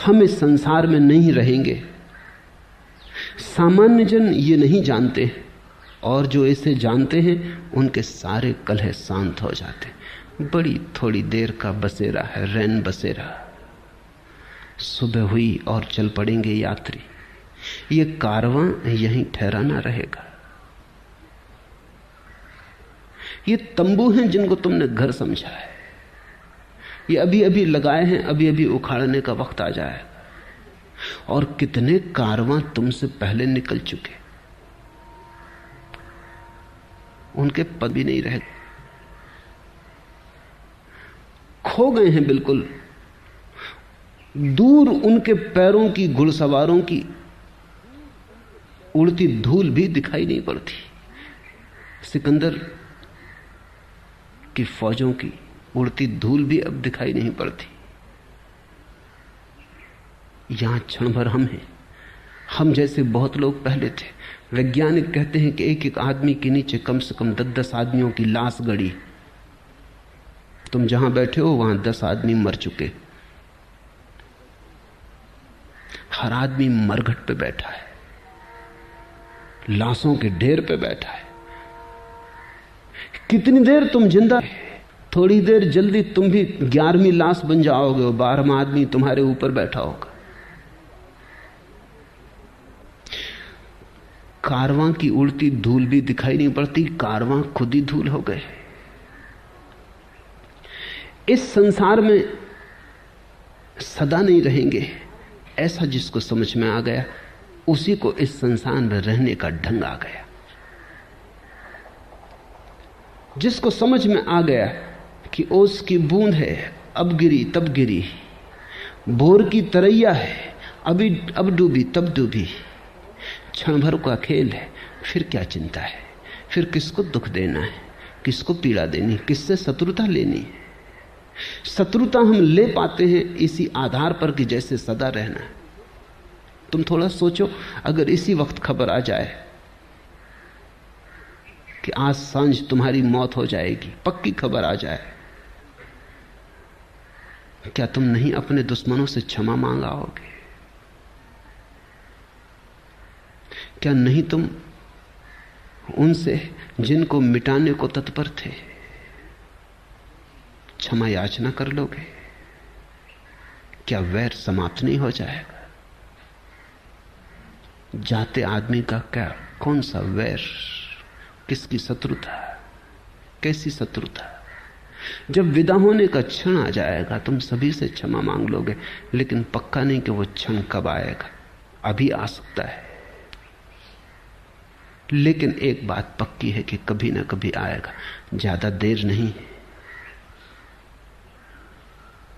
हम इस संसार में नहीं रहेंगे, सामान्य जन ये नहीं जानते हैं, और जो इसे जानते हैं उनके सारे कलह शांत हो जाते हैं। बड़ी थोड़ी देर का बसेरा है, रैन बसेरा। सुबह हुई और चल पड़ेंगे यात्री। ये कारवां यहीं ठहराना रहेगा। ये तंबू हैं जिनको तुमने घर समझा है, ये अभी अभी लगाए हैं, अभी अभी उखाड़ने का वक्त आ जाएगा। और कितने कारवां तुमसे पहले निकल चुके, उनके पद भी नहीं रहे, खो गए हैं बिल्कुल। दूर उनके पैरों की, घुड़सवारों की उड़ती धूल भी दिखाई नहीं पड़ती। सिकंदर की फौजों की उड़ती धूल भी अब दिखाई नहीं पड़ती। यहां क्षण भर हम हैं। हम जैसे बहुत लोग पहले थे। वैज्ञानिक कहते हैं कि एक एक आदमी के नीचे कम से कम 10-10 आदमियों की लाश गड़ी। तुम जहां बैठे हो वहां 10 आदमी मर चुके। हर आदमी मरघट पे बैठा है, लाशों के ढेर पे बैठा है। कितनी देर तुम जिंदा है? थोड़ी देर जल्दी तुम भी 11वीं लाश बन जाओगे और 12वां आदमी तुम्हारे ऊपर बैठा होगा। कारवां की उड़ती धूल भी दिखाई नहीं पड़ती, कारवां खुद ही धूल हो गए। इस संसार में सदा नहीं रहेंगे, ऐसा जिसको समझ में आ गया उसी को इस संसार में रहने का ढंग आ गया। जिसको समझ में आ गया कि ओस की बूंद है, अब गिरी तब गिरी, भोर की तरैया है, अभी अब डूबी तब डूबी, क्षण भर का खेल है, फिर क्या चिंता है, फिर किसको दुख देना है, किसको पीड़ा देनी, किससे शत्रुता लेनी है। शत्रुता हम ले पाते हैं इसी आधार पर कि जैसे सदा रहना है। तुम थोड़ा सोचो, अगर इसी वक्त खबर आ जाए कि आज सांझ तुम्हारी मौत हो जाएगी, पक्की खबर आ जाए, क्या तुम नहीं अपने दुश्मनों से क्षमा मांग आओगे? क्या नहीं तुम उनसे जिनको मिटाने को तत्पर थे क्षमा याचना कर लोगे? क्या वैर समाप्त नहीं हो जाएगा? जाते आदमी का क्या, कौन सा वैर, किसकी शत्रुता, कैसी शत्रुता? जब विदा होने का क्षण आ जाएगा तुम सभी से क्षमा मांग लोगे, लेकिन पक्का नहीं कि वो क्षण कब आएगा। अभी आ सकता है, लेकिन एक बात पक्की है कि कभी ना कभी आएगा, ज्यादा देर नहीं।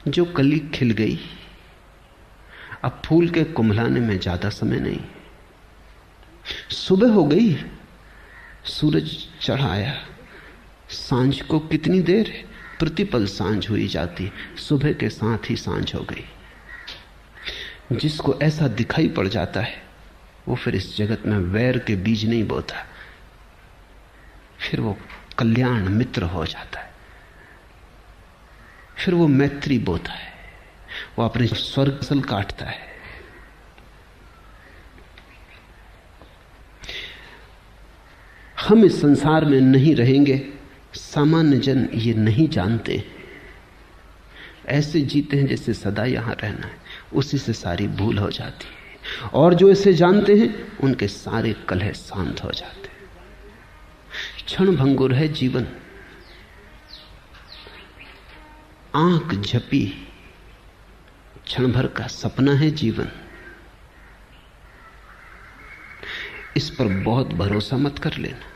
जो कली खिल गई, अब फूल के कुम्हलाने में ज्यादा समय नहीं। सुबह हो गई, सूरज चढ़ आया, सांझ को कितनी देर है, प्रतिपल सांझ हुई जाती, सुबह के साथ ही सांझ हो गई। जिसको ऐसा दिखाई पड़ जाता है वो फिर इस जगत में वैर के बीज नहीं बोता, फिर वो कल्याण मित्र हो जाता है, फिर वो मैत्री बोता है, वो अपने स्वर्ग सल काटता है। हम इस संसार में नहीं रहेंगे, सामान्य जन ये नहीं जानते, ऐसे जीते हैं जैसे सदा यहां रहना है, उसी से सारी भूल हो जाती है। और जो इसे जानते हैं उनके सारे कलह शांत हो जाते हैं। क्षण भंगुर है जीवन, आंख झपी, क्षण भर का सपना है जीवन। इस पर बहुत भरोसा मत कर लेना।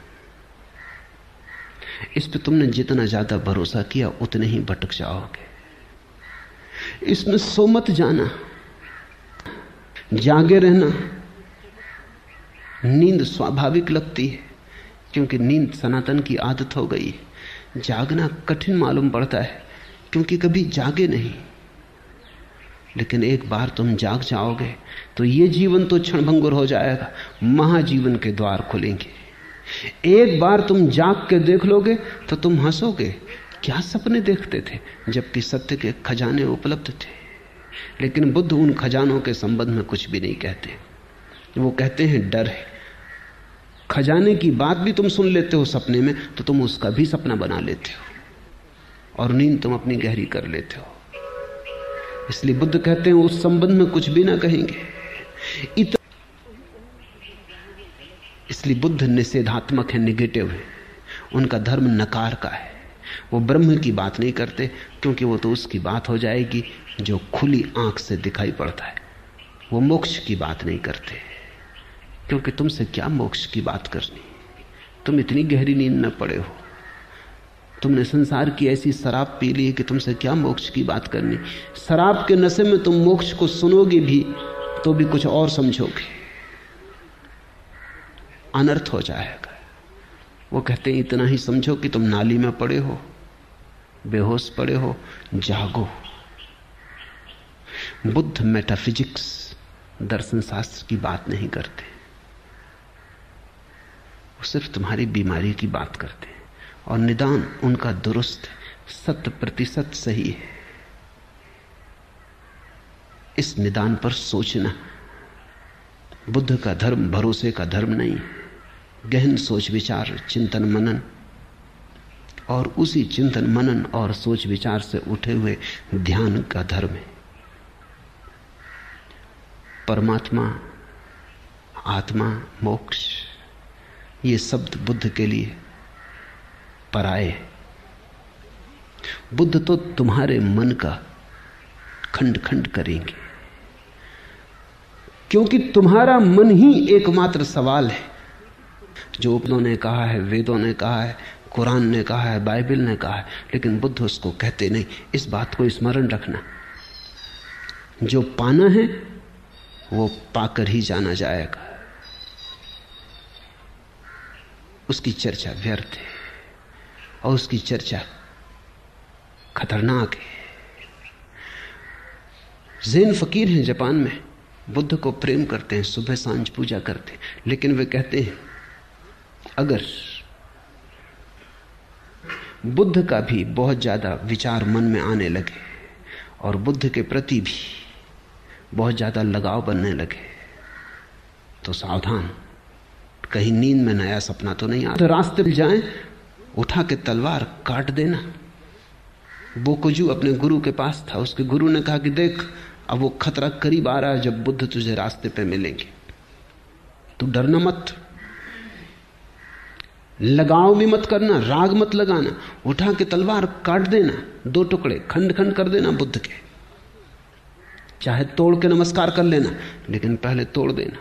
इस पे तुमने जितना ज्यादा भरोसा किया उतने ही भटक जाओगे। इसमें सो मत जाना, जागे रहना। नींद स्वाभाविक लगती है क्योंकि नींद सनातन की आदत हो गई है। जागना कठिन मालूम पड़ता है क्योंकि कभी जागे नहीं। लेकिन एक बार तुम जाग जाओगे तो ये जीवन तो क्षणभंगुर हो जाएगा, महाजीवन के द्वार खुलेंगे। एक बार तुम जाग के देख लोगे तो तुम हंसोगे, क्या सपने देखते थे, जबकि सत्य के खजाने उपलब्ध थे। लेकिन बुद्ध उन खजानों के संबंध में कुछ भी नहीं कहते। वो कहते हैं डर है। खजाने की बात भी तुम सुन लेते हो सपने में तो तुम उसका भी सपना बना लेते हो और नींद तुम अपनी गहरी कर लेते हो। इसलिए बुद्ध कहते हैं उस संबंध में कुछ भी ना कहेंगे। इसलिए बुद्ध निषेधात्मक है, निगेटिव है। उनका धर्म नकार का है। वो ब्रह्म की बात नहीं करते, क्योंकि वो तो उसकी बात हो जाएगी जो खुली आंख से दिखाई पड़ता है। वो मोक्ष की बात नहीं करते, क्योंकि तुमसे क्या मोक्ष की बात करनी, तुम इतनी गहरी नींद में पड़े हो, तुमने संसार की ऐसी शराब पी ली कि तुमसे क्या मोक्ष की बात करनी। शराब के नशे में तुम मोक्ष को सुनोगे भी तो भी कुछ और समझोगे, अनर्थ हो जाएगा। वो कहते हैं इतना ही समझो कि तुम नाली में पड़े हो, बेहोश पड़े हो, जागो। बुद्ध मेटाफिजिक्स, दर्शन शास्त्र की बात नहीं करते, वो सिर्फ तुम्हारी बीमारी की बात करते हैं और निदान उनका दुरुस्त 100% सही है। इस निदान पर सोचना। बुद्ध का धर्म भरोसे का धर्म नहीं, गहन सोच विचार, चिंतन मनन, और उसी चिंतन मनन और सोच विचार से उठे हुए ध्यान का धर्म है। परमात्मा, आत्मा, मोक्ष, ये शब्द बुद्ध के लिए पराये। बुद्ध तो तुम्हारे मन का खंड खंड करेंगे, क्योंकि तुम्हारा मन ही एकमात्र सवाल है। जो उपनिषदों ने कहा है, वेदों ने कहा है, कुरान ने कहा है, बाइबल ने कहा है, लेकिन बुद्ध उसको कहते नहीं। इस बात को स्मरण रखना, जो पाना है वो पाकर ही जाना जाएगा। उसकी चर्चा व्यर्थ है और उसकी चर्चा खतरनाक है। ज़ेन फकीर हैं जापान में, बुद्ध को प्रेम करते हैं, सुबह सांझ पूजा करते हैं, लेकिन वे कहते हैं अगर बुद्ध का भी बहुत ज्यादा विचार मन में आने लगे और बुद्ध के प्रति भी बहुत ज्यादा लगाव बनने लगे तो सावधान, कहीं नींद में नया सपना तो नहीं आता। रास्ते पे जाएं, उठा के तलवार काट देना। बोकुजू अपने गुरु के पास था, उसके गुरु ने कहा कि देख अब वो खतरा करीब आ रहा है जब बुद्ध तुझे रास्ते पे मिलेंगे, तू डरना मत, लगाव भी मत करना, राग मत लगाना, उठा के तलवार काट देना, 2 टुकड़े खंड खंड कर देना बुद्ध के, चाहे तोड़ के नमस्कार कर लेना, लेकिन पहले तोड़ देना।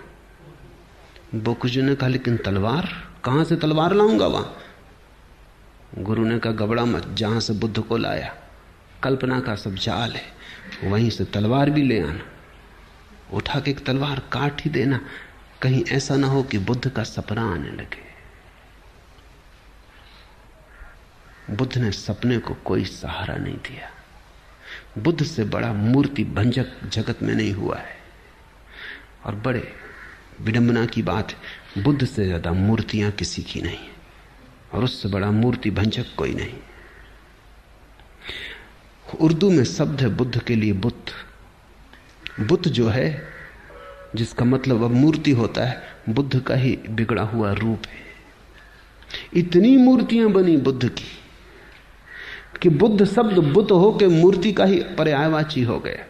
बोकुजू ने कहा लेकिन तलवार, कहां से तलवार लाऊंगा वहां? गुरु ने कहा घबरा मत, जहां से बुद्ध को लाया कल्पना का सब जाल है, वहीं से तलवार भी ले आना, उठा के एक तलवार काट ही देना, कहीं ऐसा ना हो कि बुद्ध का सपना आने लगे। बुद्ध ने सपने को कोई सहारा नहीं दिया। बुद्ध से बड़ा मूर्ति भंजक जगत में नहीं हुआ है, और बड़े विडंबना की बात है, बुद्ध से ज्यादा मूर्तियां किसी की नहीं, और उससे बड़ा मूर्ति भंजक कोई नहीं। उर्दू में शब्द है बुद्ध के लिए बुद्ध। बुद्ध जो है, जिसका मतलब अब मूर्ति होता है, बुद्ध का ही बिगड़ा हुआ रूप है। इतनी मूर्तियां बनी बुद्ध की कि बुद्ध शब्द बुद्ध हो के मूर्ति का ही पर्यायवाची हो गया,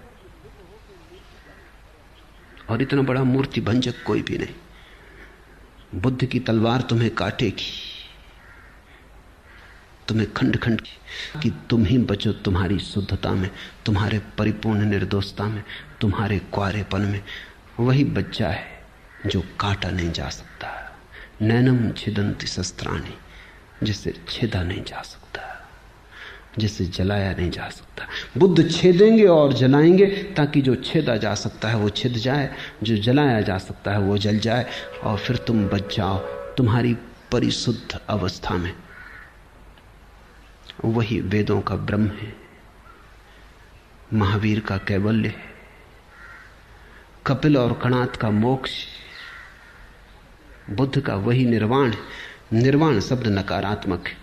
और इतना बड़ा मूर्ति भंजक कोई भी नहीं। बुद्ध की तलवार तुम्हें काटेगी, तुम्हें खंड खंड कि तुम ही बचो तुम्हारी शुद्धता में, तुम्हारे परिपूर्ण निर्दोषता में, तुम्हारे क्वारेपन में। वही बच्चा है जो काटा नहीं जा सकता, नैनम छिदंती शस्त्राणी, जिसे छेदा नहीं जा सकता, जिसे जलाया नहीं जा सकता। बुद्ध छेदेंगे और जलाएंगे ताकि जो छेदा जा सकता है वो छिद जाए, जो जलाया जा सकता है वो जल जाए, और फिर तुम बच जाओ तुम्हारी परिशुद्ध अवस्था में। वही वेदों का ब्रह्म है, महावीर का कैवल्य है, कपिल और कणाद का मोक्ष, बुद्ध का वही निर्वाण है। निर्वाण शब्द नकारात्मक है।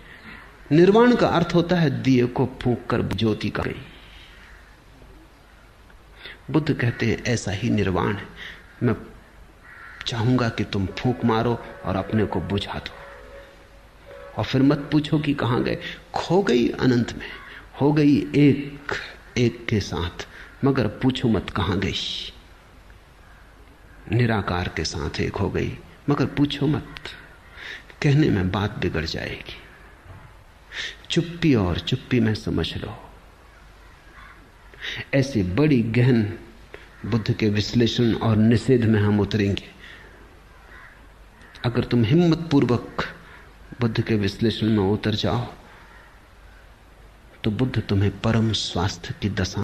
निर्वाण का अर्थ होता है दिए को फूंक कर ज्योति का गई। बुद्ध कहते हैं ऐसा ही निर्वाण है। मैं चाहूंगा कि तुम फूंक मारो और अपने को बुझा दो, और फिर मत पूछो कि कहां गए। खो गई अनंत में, हो गई एक एक के साथ, मगर पूछो मत कहां गई। निराकार के साथ एक हो गई, मगर पूछो मत। कहने में बात बिगड़ जाएगी। चुप्पी और चुप्पी में समझ लो। ऐसी बड़ी गहन बुद्ध के विश्लेषण और निषेध में हम उतरेंगे। अगर तुम हिम्मत पूर्वक बुद्ध के विश्लेषण में उतर जाओ तो बुद्ध तुम्हें परम स्वास्थ्य की दशा